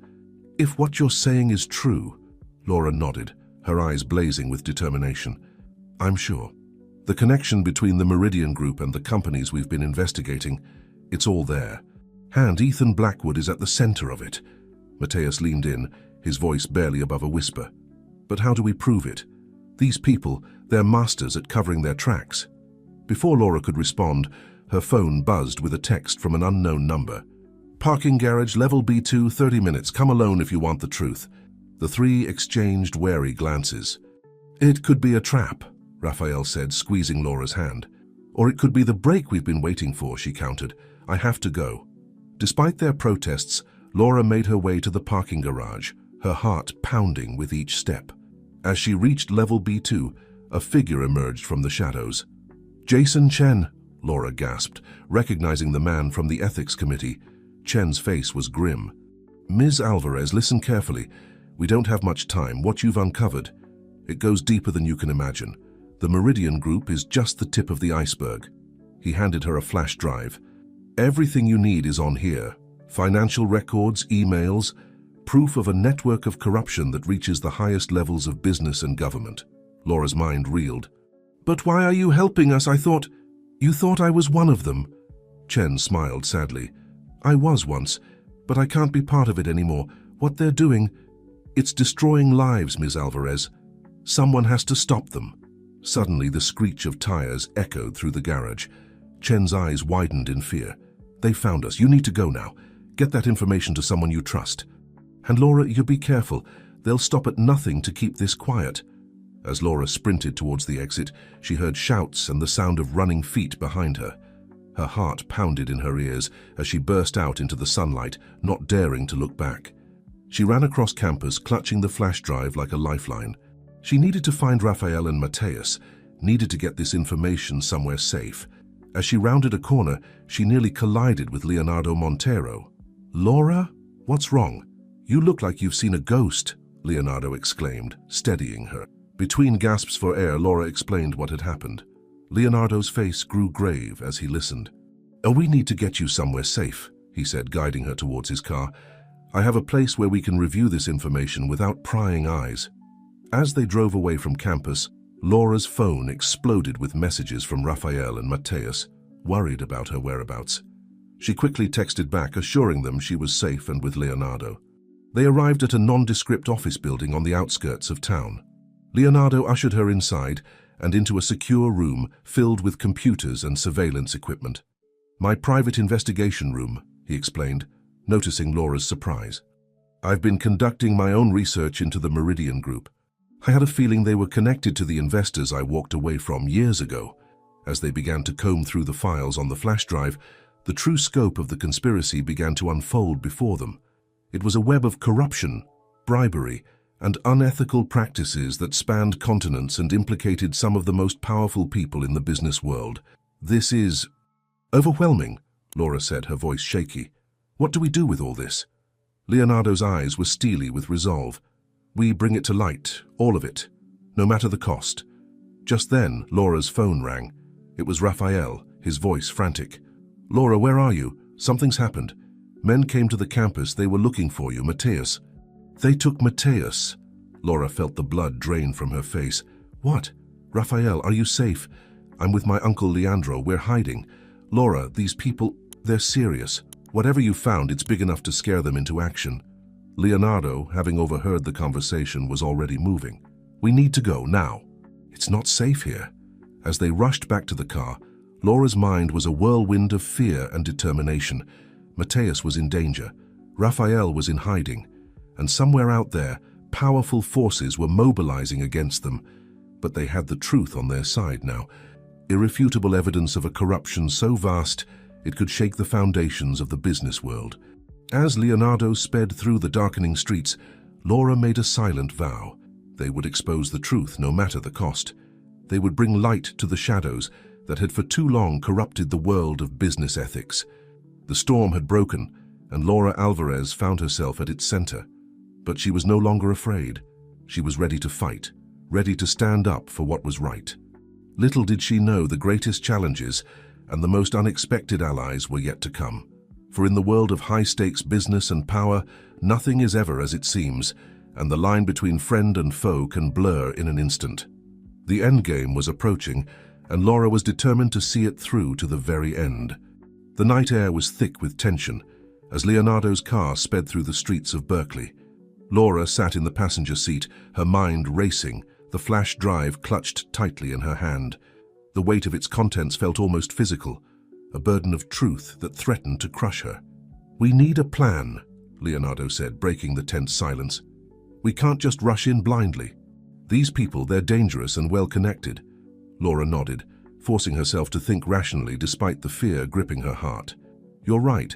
If what you're saying is true, Laura nodded, her eyes blazing with determination. I'm sure. The connection between the Meridian Group and the companies we've been investigating, it's all there. And Ethan Blackwood is at the center of it. Mateus leaned in, his voice barely above a whisper. But how do we prove it? These people, they're masters at covering their tracks. Before Laura could respond, her phone buzzed with a text from an unknown number. Parking garage, level B2, 30 minutes. Come alone if you want the truth. The three exchanged wary glances. It could be a trap, Raphael said, squeezing Laura's hand. Or it could be the break we've been waiting for, she countered. I have to go. Despite their protests, Laura made her way to the parking garage, her heart pounding with each step. As she reached level B2, a figure emerged from the shadows. Jason Chen, Laura gasped, recognizing the man from the ethics committee. Chen's face was grim. Ms. Alvarez, listen carefully. We don't have much time. What you've uncovered, it goes deeper than you can imagine. The Meridian Group is just the tip of the iceberg. He handed her a flash drive. Everything you need is on here. Financial records, emails, proof of a network of corruption that reaches the highest levels of business and government. Laura's mind reeled. But why are you helping us? You thought I was one of them. Chen smiled sadly. I was once, but I can't be part of it anymore. What they're doing, it's destroying lives, Ms. Alvarez. Someone has to stop them. Suddenly, the screech of tires echoed through the garage. Chen's eyes widened in fear. They found us. You need to go now. Get that information to someone you trust. And Laura, you be careful. They'll stop at nothing to keep this quiet. As Laura sprinted towards the exit, she heard shouts and the sound of running feet behind her. Her heart pounded in her ears as she burst out into the sunlight, not daring to look back. She ran across campus, clutching the flash drive like a lifeline. She needed to find Raphael and Mateus, needed to get this information somewhere safe. As she rounded a corner, she nearly collided with Leonardo Montero. Laura? What's wrong? You look like you've seen a ghost, Leonardo exclaimed, steadying her. Between gasps for air, Laura explained what had happened. Leonardo's face grew grave as he listened. Oh, we need to get you somewhere safe, he said, guiding her towards his car. I have a place where we can review this information without prying eyes. As they drove away from campus, Laura's phone exploded with messages from Raphael and Mateus, worried about her whereabouts. She quickly texted back, assuring them she was safe and with Leonardo. They arrived at a nondescript office building on the outskirts of town. Leonardo ushered her inside and into a secure room filled with computers and surveillance equipment. My private investigation room, he explained, noticing Laura's surprise. I've been conducting my own research into the Meridian Group. I had a feeling they were connected to the investors I walked away from years ago. As they began to comb through the files on the flash drive, the true scope of the conspiracy began to unfold before them. It was a web of corruption, bribery, and unethical practices that spanned continents and implicated some of the most powerful people in the business world. This is overwhelming, Laura said, her voice shaky. What do we do with all this? Leonardo's eyes were steely with resolve. We bring it to light, all of it, no matter the cost. Just then, Laura's phone rang. It was Raphael, his voice frantic. Laura, where are you? Something's happened. Men came to the campus. They were looking for you, Mateus. They took Mateus. Laura felt the blood drain from her face. What? Raphael, are you safe? I'm with my uncle Leandro. We're hiding. Laura, these people, they're serious. Whatever you found, it's big enough to scare them into action. Leonardo, having overheard the conversation, was already moving. We need to go, now. It's not safe here. As they rushed back to the car, Laura's mind was a whirlwind of fear and determination. Mateus was in danger. Raphael was in hiding. And somewhere out there, powerful forces were mobilizing against them. But they had the truth on their side now. Irrefutable evidence of a corruption so vast, it could shake the foundations of the business world. As Leonardo sped through the darkening streets, Laura made a silent vow. They would expose the truth, no matter the cost. They would bring light to the shadows that had for too long corrupted the world of business ethics. The storm had broken, and Laura Alvarez found herself at its center. But she was no longer afraid. She was ready to fight, ready to stand up for what was right. Little did she know the greatest challenges and the most unexpected allies were yet to come. For in the world of high-stakes business and power, nothing is ever as it seems, and the line between friend and foe can blur in an instant. The endgame was approaching, and Laura was determined to see it through to the very end. The night air was thick with tension, as Leonardo's car sped through the streets of Berkeley. Laura sat in the passenger seat, her mind racing, the flash drive clutched tightly in her hand. The weight of its contents felt almost physical, a burden of truth that threatened to crush her. "We need a plan," Leonardo said, breaking the tense silence. "We can't just rush in blindly. These people, they're dangerous and well-connected." Laura nodded, forcing herself to think rationally despite the fear gripping her heart. "You're right,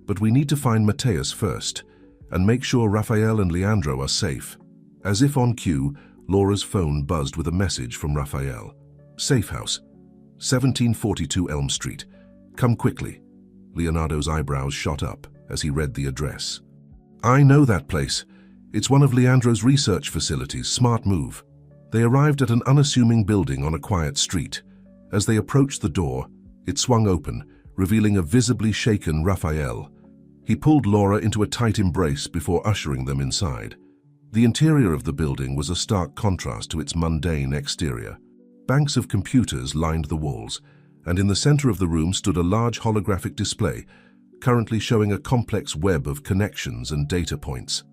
but we need to find Mateus first, and make sure Raphael and Leandro are safe." As if on cue, Laura's phone buzzed with a message from Raphael. "Safe house, 1742 Elm Street. Come quickly." Leonardo's eyebrows shot up as he read the address. "I know that place. It's one of Leandro's research facilities. Smart move." They arrived at an unassuming building on a quiet street. As they approached the door, it swung open, revealing a visibly shaken Raphael. He pulled Laura into a tight embrace before ushering them inside. The interior of the building was a stark contrast to its mundane exterior. Banks of computers lined the walls, and in the center of the room stood a large holographic display, currently showing a complex web of connections and data points.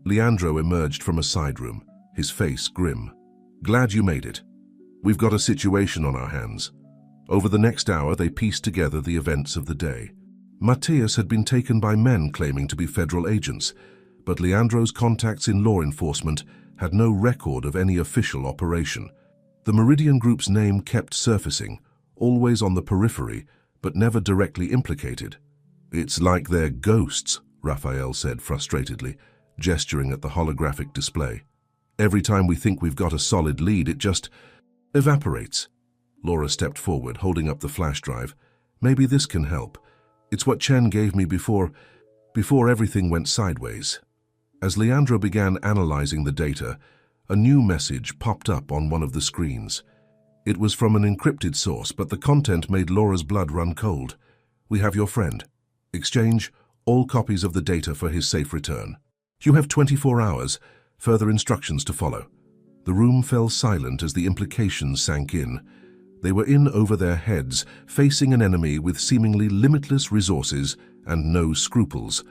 Leandro emerged from a side room, his face grim. "Glad you made it. We've got a situation on our hands." Over the next hour, they pieced together the events of the day. Mateus had been taken by men claiming to be federal agents, but Leandro's contacts in law enforcement had no record of any official operation. The Meridian Group's name kept surfacing, always on the periphery, but never directly implicated. "It's like they're ghosts," Raphael said frustratedly, gesturing at the holographic display. "Every time we think we've got a solid lead, it just evaporates." Laura stepped forward, holding up the flash drive. "Maybe this can help. It's what Chen gave me before everything went sideways." As Leandro began analyzing the data, a new message popped up on one of the screens. It was from an encrypted source, but the content made Laura's blood run cold. "We have your friend. Exchange all copies of the data for his safe return. You have 24 hours. Further instructions to follow." The room fell silent as the implications sank in. They were in over their heads, facing an enemy with seemingly limitless resources and no scruples.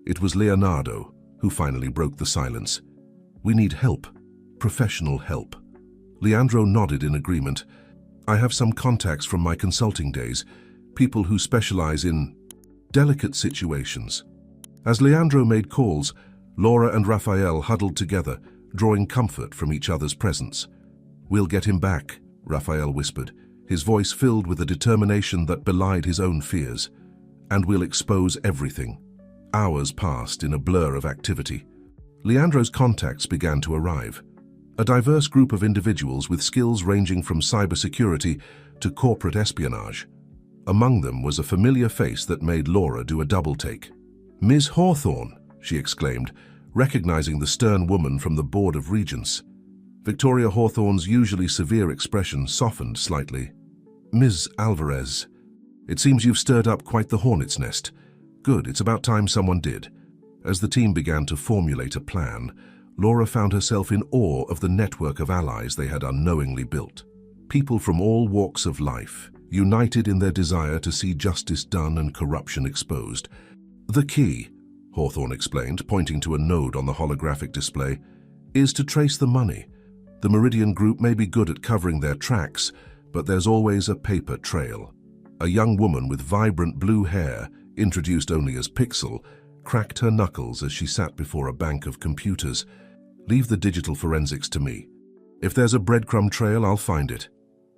It was Leonardo who finally broke the silence. "We need help. Professional help." Leandro nodded in agreement. "I have some contacts from my consulting days, people who specialize in delicate situations." As Leandro made calls, Laura and Raphael huddled together, drawing comfort from each other's presence. "We'll get him back," Raphael whispered, his voice filled with a determination that belied his own fears. "And we'll expose everything." Hours passed in a blur of activity. Leandro's contacts began to arrive. A diverse group of individuals with skills ranging from cybersecurity to corporate espionage. Among them was a familiar face that made Laura do a double-take. "Ms. Hawthorne," she exclaimed, recognizing the stern woman from the Board of Regents. Victoria Hawthorne's usually severe expression softened slightly. "Ms. Alvarez, it seems you've stirred up quite the hornet's nest. Good, it's about time someone did." As the team began to formulate a plan, Laura found herself in awe of the network of allies they had unknowingly built. People from all walks of life, united in their desire to see justice done and corruption exposed. "The key," Hawthorne explained, pointing to a node on the holographic display, "is to trace the money. The Meridian Group may be good at covering their tracks, but there's always a paper trail." A young woman with vibrant blue hair, introduced only as Pixel, cracked her knuckles as she sat before a bank of computers. "Leave the digital forensics to me. If there's a breadcrumb trail, I'll find it."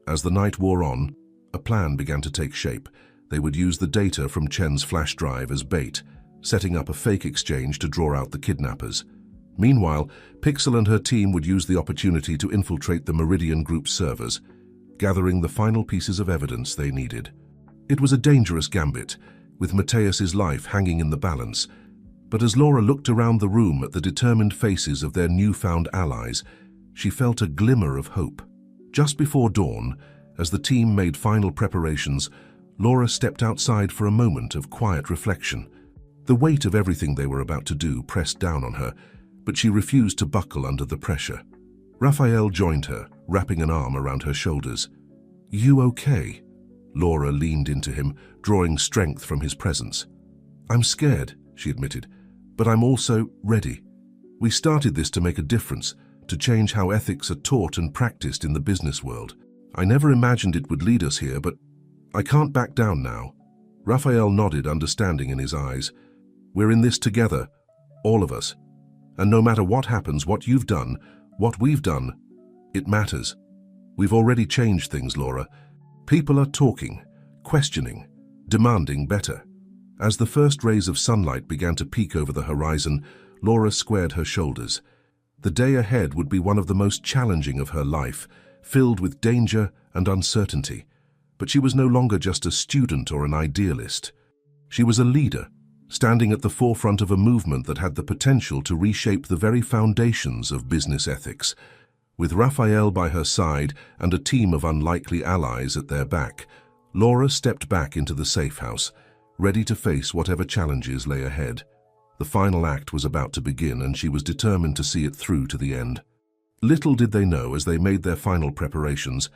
As the night wore on, a plan began to take shape. They would use the data from Chen's flash drive as bait, setting up a fake exchange to draw out the kidnappers. Meanwhile, Pixel and her team would use the opportunity to infiltrate the Meridian Group's servers, gathering the final pieces of evidence they needed. It was a dangerous gambit, with Mateus's life hanging in the balance, but as Laura looked around the room at the determined faces of their newfound allies, she felt a glimmer of hope. Just before dawn, as the team made final preparations, Laura stepped outside for a moment of quiet reflection. The weight of everything they were about to do pressed down on her, but she refused to buckle under the pressure. Raphael joined her, wrapping an arm around her shoulders. "You okay?" Laura leaned into him, drawing strength from his presence. "I'm scared," she admitted, "but I'm also ready. We started this to make a difference, to change how ethics are taught and practiced in the business world. I never imagined it would lead us here, but I can't back down now." Raphael nodded, understanding in his eyes. "We're in this together, all of us. And no matter what happens, what you've done, what we've done, it matters. We've already changed things, Laura. People are talking, questioning, demanding better." As the first rays of sunlight began to peek over the horizon, Laura squared her shoulders. The day ahead would be one of the most challenging of her life, filled with danger and uncertainty. But she was no longer just a student or an idealist. She was a leader, standing at the forefront of a movement that had the potential to reshape the very foundations of business ethics. With Raphael by her side and a team of unlikely allies at their back, Laura stepped back into the safe house, ready to face whatever challenges lay ahead. The final act was about to begin, and she was determined to see it through to the end. Little did they know, as they made their final preparations,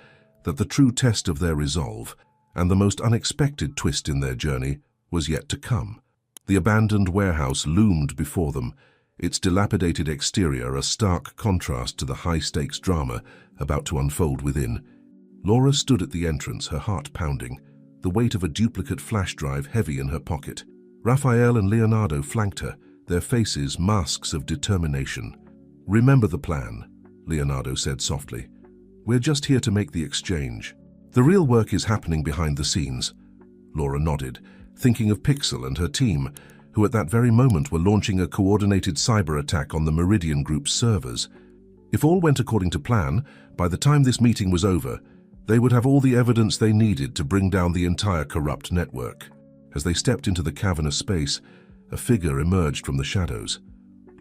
that the true test of their resolve, and the most unexpected twist in their journey, was yet to come. The abandoned warehouse loomed before them, its dilapidated exterior a stark contrast to the high-stakes drama about to unfold within. Laura stood at the entrance, her heart pounding, the weight of a duplicate flash drive heavy in her pocket. Raphael and Leonardo flanked her, their faces masks of determination. "Remember the plan," Leonardo said softly. "We're just here to make the exchange. The real work is happening behind the scenes." Laura nodded, thinking of Pixel and her team, who at that very moment were launching a coordinated cyber attack on the Meridian Group's servers. If all went according to plan, by the time this meeting was over, they would have all the evidence they needed to bring down the entire corrupt network. As they stepped into the cavernous space, a figure emerged from the shadows.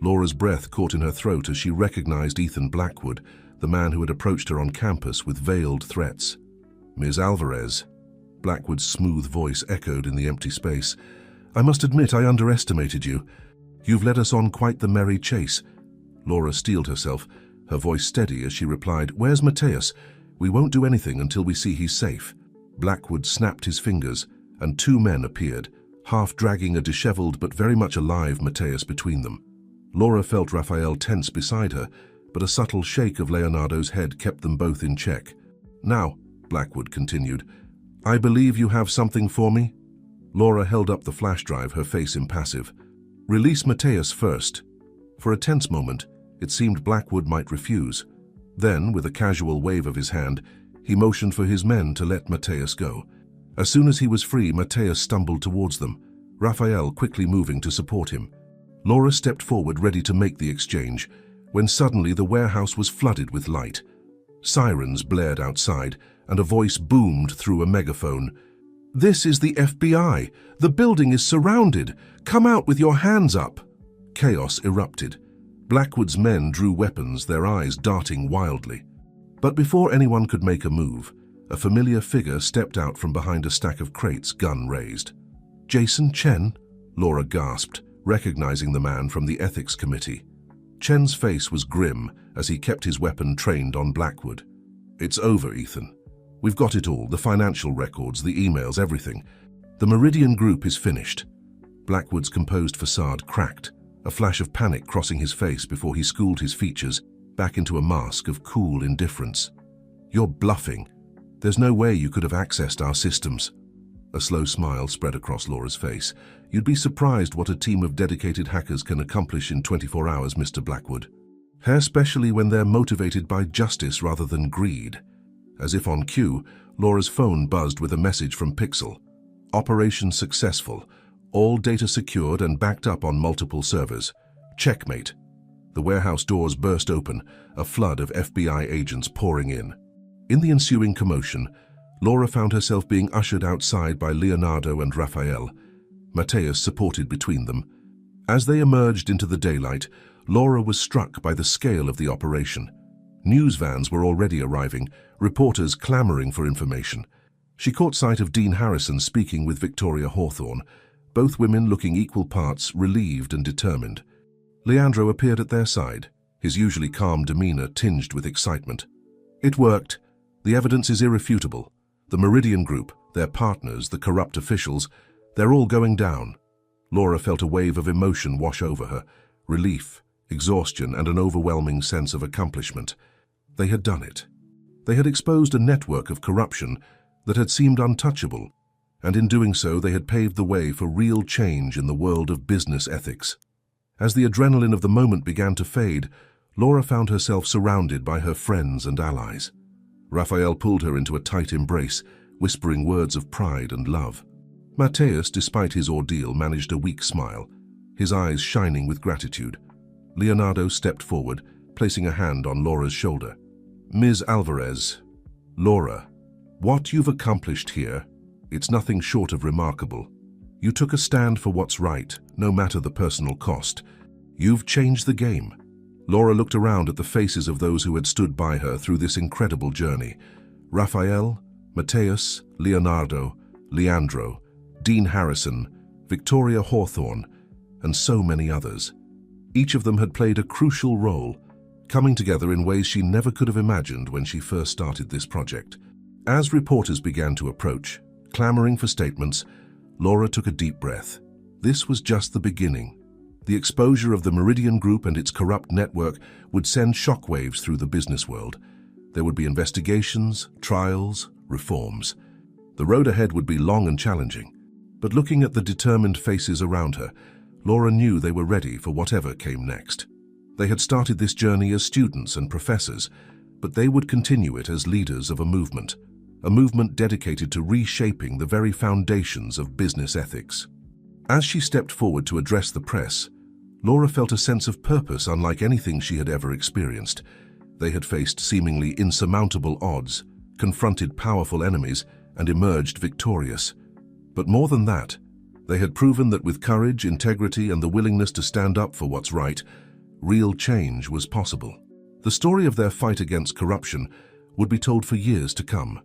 Laura's breath caught in her throat as she recognized Ethan Blackwood, the man who had approached her on campus with veiled threats. "Ms. Alvarez," Blackwood's smooth voice echoed in the empty space. "I must admit I underestimated you. You've led us on quite the merry chase." Laura steeled herself, her voice steady as she replied, "Where's Mateus? We won't do anything until we see he's safe." Blackwood snapped his fingers, and two men appeared, half dragging a disheveled but very much alive Mateus between them. Laura felt Raphael tense beside her, but a subtle shake of Leonardo's head kept them both in check. "Now," Blackwood continued, "I believe you have something for me?" Laura held up the flash drive, her face impassive. "Release Mateus first." For a tense moment, it seemed Blackwood might refuse. Then, with a casual wave of his hand, he motioned for his men to let Mateus go. As soon as he was free, Mateus stumbled towards them, Raphael quickly moving to support him. Laura stepped forward, ready to make the exchange, when suddenly the warehouse was flooded with light. Sirens blared outside, and a voice boomed through a megaphone. "This is the FBI! The building is surrounded! Come out with your hands up!" Chaos erupted. Blackwood's men drew weapons, their eyes darting wildly. But before anyone could make a move, a familiar figure stepped out from behind a stack of crates, gun raised. "Jason Chen?" Laura gasped, recognizing the man from the ethics committee. Chen's face was grim as he kept his weapon trained on Blackwood. "It's over, Ethan. We've got it all, the financial records, the emails, everything. The Meridian Group is finished." Blackwood's composed facade cracked, a flash of panic crossing his face before he schooled his features back into a mask of cool indifference. "You're bluffing. There's no way you could have accessed our systems." A slow smile spread across Laura's face. "You'd be surprised what a team of dedicated hackers can accomplish in 24 hours, Mr. Blackwood. Especially when they're motivated by justice rather than greed." As if on cue, Laura's phone buzzed with a message from Pixel. "Operation successful. All data secured and backed up on multiple servers. Checkmate." The warehouse doors burst open, a flood of FBI agents pouring in. In the ensuing commotion, Laura found herself being ushered outside by Leonardo and Raphael. Mateus supported between them. As they emerged into the daylight, Laura was struck by the scale of the operation. News vans were already arriving, reporters clamoring for information. She caught sight of Dean Harrison speaking with Victoria Hawthorne, both women looking equal parts relieved and determined. Leandro appeared at their side, his usually calm demeanor tinged with excitement. "It worked. The evidence is irrefutable. The Meridian Group, their partners, the corrupt officials, they're all going down." Laura felt a wave of emotion wash over her, relief, exhaustion, and an overwhelming sense of accomplishment. They had done it. They had exposed a network of corruption that had seemed untouchable, and in doing so they had paved the way for real change in the world of business ethics. As the adrenaline of the moment began to fade, Laura found herself surrounded by her friends and allies. Raphael pulled her into a tight embrace, whispering words of pride and love. Mateus, despite his ordeal, managed a weak smile, his eyes shining with gratitude. Leonardo stepped forward, placing a hand on Laura's shoulder. Ms. Alvarez, Laura, what you've accomplished here, it's nothing short of remarkable. You took a stand for what's right, no matter the personal cost. You've changed the game. Laura looked around at the faces of those who had stood by her through this incredible journey. Raphael, Mateus, Leonardo, Leandro, Dean Harrison, Victoria Hawthorne, and so many others. Each of them had played a crucial role, coming together in ways she never could have imagined when she first started this project. As reporters began to approach, clamoring for statements, Laura took a deep breath. This was just the beginning. The exposure of the Meridian Group and its corrupt network would send shockwaves through the business world. There would be investigations, trials, reforms. The road ahead would be long and challenging, but looking at the determined faces around her, Laura knew they were ready for whatever came next. They had started this journey as students and professors, but they would continue it as leaders of a movement dedicated to reshaping the very foundations of business ethics. As she stepped forward to address the press, Laura felt a sense of purpose unlike anything she had ever experienced. They had faced seemingly insurmountable odds, confronted powerful enemies, and emerged victorious. But more than that, they had proven that with courage, integrity, and the willingness to stand up for what's right, real change was possible. The story of their fight against corruption would be told for years to come,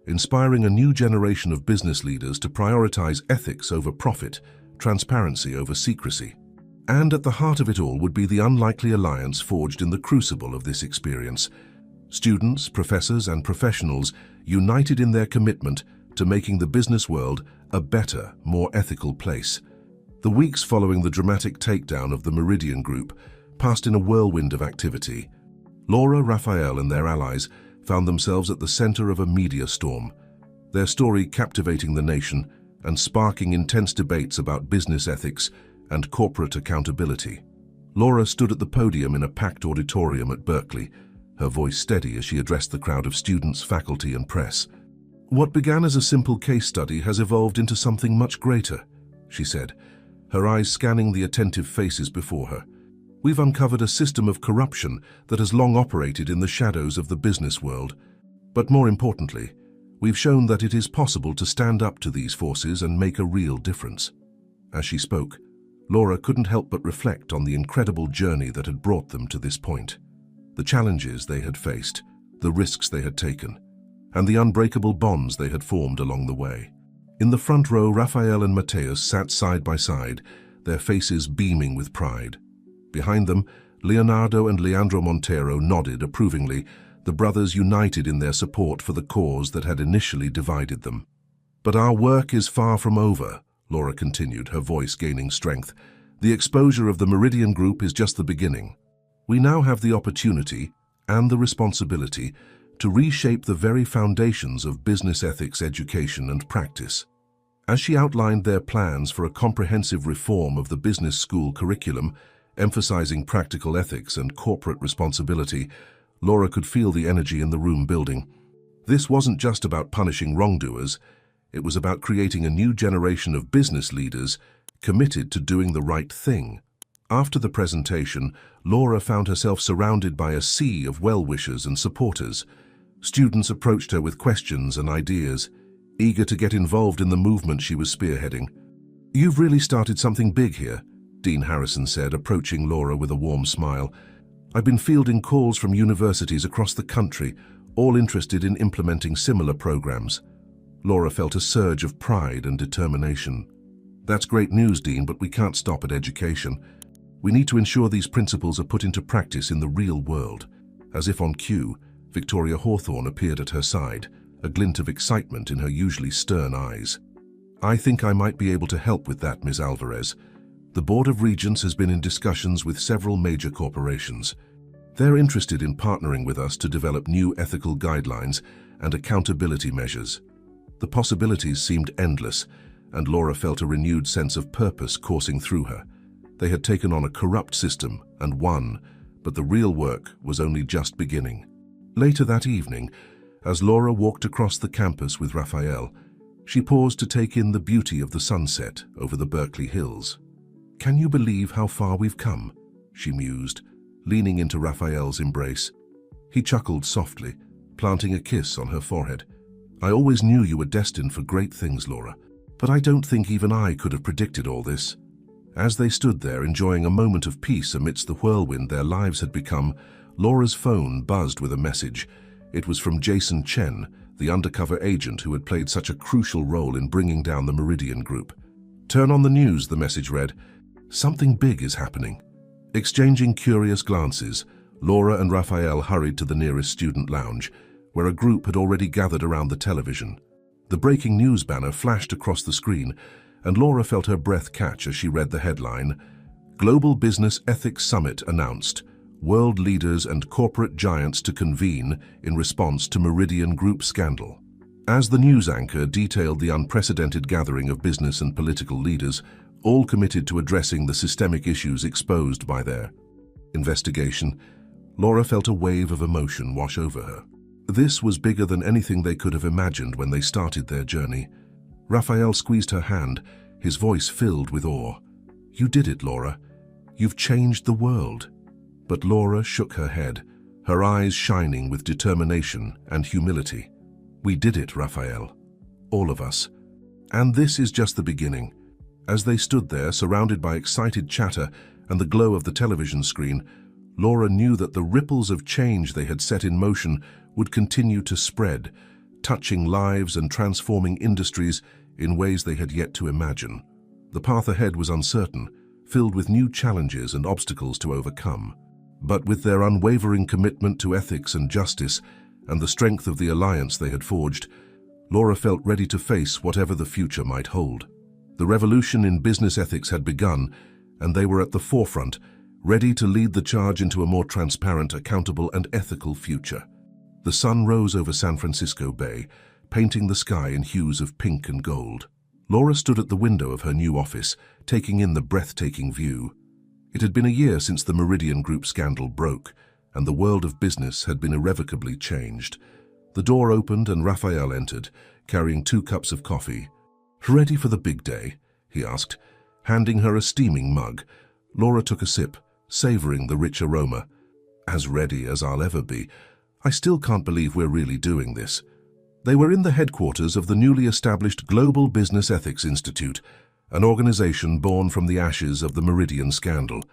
inspiring a new generation of business leaders to prioritize ethics over profit, transparency over secrecy. And at the heart of it all would be the unlikely alliance forged in the crucible of this experience. Students, professors, and professionals united in their commitment to making the business world a better, more ethical place. The weeks following the dramatic takedown of the Meridian Group passed in a whirlwind of activity. Laura, Raphael, and their allies found themselves at the center of a media storm, their story captivating the nation and sparking intense debates about business ethics and corporate accountability. Laura stood at the podium in a packed auditorium at Berkeley, her voice steady as she addressed the crowd of students, faculty, and press. What began as a simple case study has evolved into something much greater, she said, her eyes scanning the attentive faces before her. We've uncovered a system of corruption that has long operated in the shadows of the business world. But more importantly, we've shown that it is possible to stand up to these forces and make a real difference. As she spoke, Laura couldn't help but reflect on the incredible journey that had brought them to this point. The challenges they had faced, the risks they had taken, and the unbreakable bonds they had formed along the way. In the front row, Raphael and Mateus sat side by side, their faces beaming with pride. Behind them, Leonardo and Leandro Montero nodded approvingly, the brothers united in their support for the cause that had initially divided them. But our work is far from over, Laura continued, her voice gaining strength. The exposure of the Meridian Group is just the beginning. We now have the opportunity and the responsibility to reshape the very foundations of business ethics education and practice. As she outlined their plans for a comprehensive reform of the business school curriculum, emphasizing practical ethics and corporate responsibility, Laura could feel the energy in the room building. This wasn't just about punishing wrongdoers, it was about creating a new generation of business leaders committed to doing the right thing. After the presentation, Laura found herself surrounded by a sea of well-wishers and supporters. Students approached her with questions and ideas, eager to get involved in the movement she was spearheading. "You've really started something big here," Dean Harrison said, approaching Laura with a warm smile. "I've been fielding calls from universities across the country, all interested in implementing similar programs." Laura felt a surge of pride and determination. "That's great news, Dean, but we can't stop at education. We need to ensure these principles are put into practice in the real world." As if on cue, Victoria Hawthorne appeared at her side, a glint of excitement in her usually stern eyes. I think I might be able to help with that, Ms. Alvarez. The Board of Regents has been in discussions with several major corporations. They're interested in partnering with us to develop new ethical guidelines and accountability measures. The possibilities seemed endless, and Laura felt a renewed sense of purpose coursing through her. They had taken on a corrupt system and won, but the real work was only just beginning. Later that evening, as Laura walked across the campus with Raphael, she paused to take in the beauty of the sunset over the Berkeley hills. "Can you believe how far we've come?" she mused, leaning into Raphael's embrace. He chuckled softly, planting a kiss on her forehead. "I always knew you were destined for great things, Laura, but I don't think even I could have predicted all this." As they stood there enjoying a moment of peace amidst the whirlwind their lives had become, Laura's phone buzzed with a message. It was from Jason Chen, the undercover agent who had played such a crucial role in bringing down the Meridian Group. "Turn on the news," the message read. "Something big is happening." Exchanging curious glances, Laura and Raphael hurried to the nearest student lounge, where a group had already gathered around the television. The breaking news banner flashed across the screen, and Laura felt her breath catch as she read the headline, "Global Business Ethics Summit announced. World leaders and corporate giants to convene in response to Meridian Group scandal." As the news anchor detailed the unprecedented gathering of business and political leaders, all committed to addressing the systemic issues exposed by their investigation, Laura felt a wave of emotion wash over her. This was bigger than anything they could have imagined when they started their journey. Raphael squeezed her hand, his voice filled with awe. "You did it, Laura. You've changed the world." But Laura shook her head, her eyes shining with determination and humility. "We did it, Raphael. All of us. And this is just the beginning." As they stood there, surrounded by excited chatter and the glow of the television screen, Laura knew that the ripples of change they had set in motion would continue to spread, touching lives and transforming industries in ways they had yet to imagine. The path ahead was uncertain, filled with new challenges and obstacles to overcome. But with their unwavering commitment to ethics and justice and the strength of the alliance they had forged, Laura felt ready to face whatever the future might hold. The revolution in business ethics had begun, and they were at the forefront, ready to lead the charge into a more transparent, accountable, and ethical future. The sun rose over San Francisco Bay, painting the sky in hues of pink and gold. Laura stood at the window of her new office, taking in the breathtaking view. It had been a year since the Meridian Group scandal broke, and the world of business had been irrevocably changed. The door opened and Raphael entered, carrying 2 cups of coffee. "Ready for the big day?" he asked, handing her a steaming mug. Laura took a sip, savoring the rich aroma. "As ready as I'll ever be. I still can't believe we're really doing this." They were in the headquarters of the newly established Global Business Ethics Institute, an organization born from the ashes of the Meridian scandal.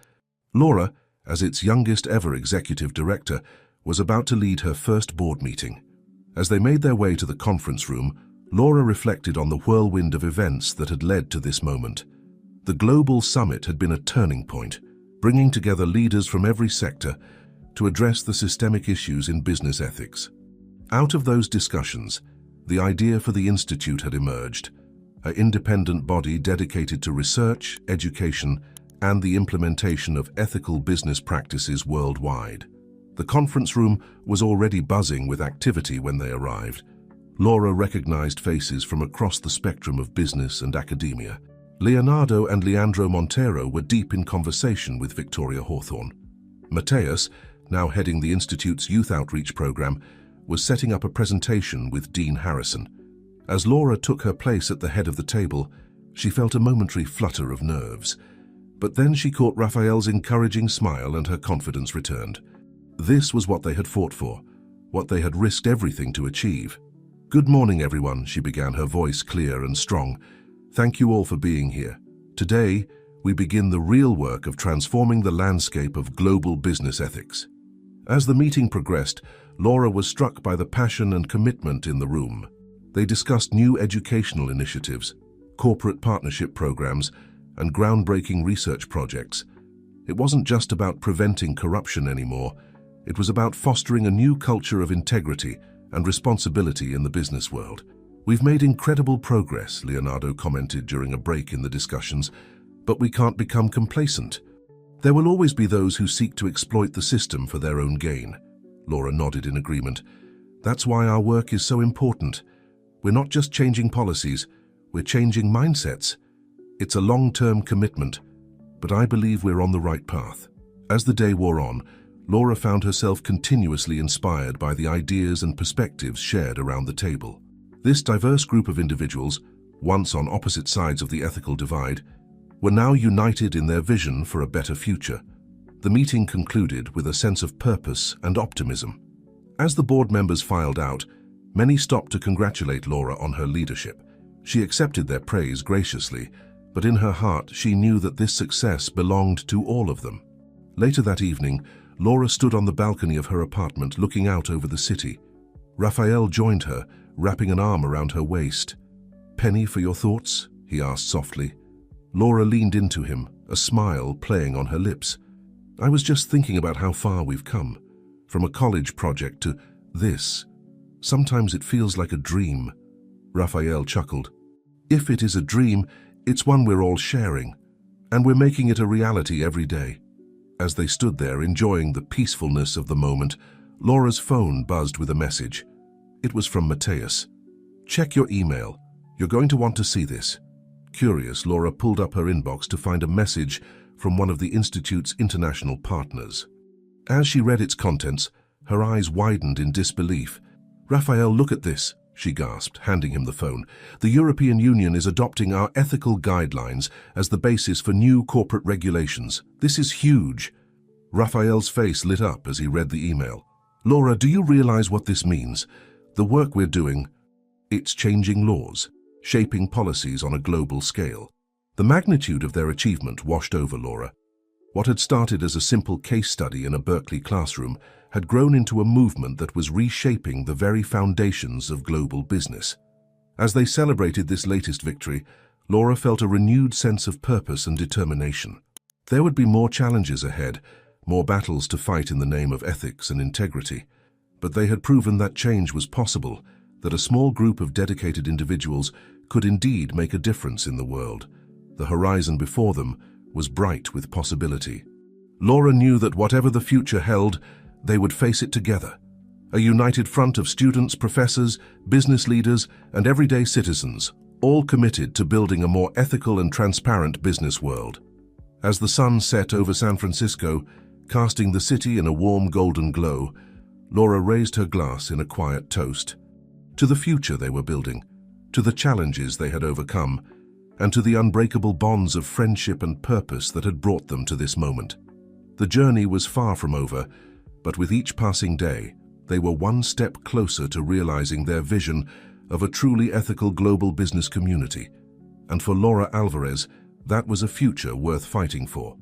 Laura, as its youngest ever executive director, was about to lead her first board meeting. As they made their way to the conference room, Laura reflected on the whirlwind of events that had led to this moment. The global summit had been a turning point, bringing together leaders from every sector to address the systemic issues in business ethics. Out of those discussions, the idea for the Institute had emerged, an independent body dedicated to research, education, and the implementation of ethical business practices worldwide. The conference room was already buzzing with activity when they arrived. Laura recognized faces from across the spectrum of business and academia. Leonardo and Leandro Montero were deep in conversation with Victoria Hawthorne. Mateus, now heading the Institute's youth outreach program, was setting up a presentation with Dean Harrison. As Laura took her place at the head of the table, she felt a momentary flutter of nerves. But then she caught Raphael's encouraging smile and her confidence returned. This was what they had fought for, what they had risked everything to achieve. "Good morning, everyone," she began, her voice clear and strong. "Thank you all for being here. Today, we begin the real work of transforming the landscape of global business ethics." As the meeting progressed, Laura was struck by the passion and commitment in the room. They discussed new educational initiatives, corporate partnership programs, and groundbreaking research projects. It wasn't just about preventing corruption anymore. It was about fostering a new culture of integrity and responsibility in the business world. "We've made incredible progress," Leonardo commented during a break in the discussions, "but we can't become complacent. There will always be those who seek to exploit the system for their own gain." Laura nodded in agreement. "That's why our work is so important. We're not just changing policies, we're changing mindsets. It's a long-term commitment, but I believe we're on the right path." As the day wore on, Laura found herself continuously inspired by the ideas and perspectives shared around the table. This diverse group of individuals, once on opposite sides of the ethical divide, were now united in their vision for a better future. The meeting concluded with a sense of purpose and optimism. As the board members filed out, many stopped to congratulate Laura on her leadership. She accepted their praise graciously, but in her heart she knew that this success belonged to all of them. Later that evening, Laura stood on the balcony of her apartment looking out over the city. Raphael joined her, wrapping an arm around her waist. "Penny, for your thoughts?" he asked softly. Laura leaned into him, a smile playing on her lips. "I was just thinking about how far we've come, from a college project to this. Sometimes it feels like a dream." Raphael chuckled. "If it is a dream, it's one we're all sharing, and we're making it a reality every day." As they stood there enjoying the peacefulness of the moment, Laura's phone buzzed with a message. It was from Mateus. "Check your email. You're going to want to see this." Curious, Laura pulled up her inbox to find a message from one of the Institute's international partners. As she read its contents, her eyes widened in disbelief. "Raphael, look at this," she gasped, handing him the phone. "The European Union is adopting our ethical guidelines as the basis for new corporate regulations. This is huge." Raphael's face lit up as he read the email. "Laura, do you realize what this means? The work we're doing, it's changing laws, shaping policies on a global scale." The magnitude of their achievement washed over Laura. What had started as a simple case study in a Berkeley classroom had grown into a movement that was reshaping the very foundations of global business. As they celebrated this latest victory, Laura felt a renewed sense of purpose and determination. There would be more challenges ahead, more battles to fight in the name of ethics and integrity. But they had proven that change was possible, that a small group of dedicated individuals could indeed make a difference in the world. The horizon before them was bright with possibility. Laura knew that whatever the future held, they would face it together. A united front of students, professors, business leaders, and everyday citizens, all committed to building a more ethical and transparent business world. As the sun set over San Francisco, casting the city in a warm golden glow, Laura raised her glass in a quiet toast. To the future they were building, to the challenges they had overcome, and to the unbreakable bonds of friendship and purpose that had brought them to this moment. The journey was far from over, but with each passing day, they were one step closer to realizing their vision of a truly ethical global business community. And for Laura Alvarez, that was a future worth fighting for.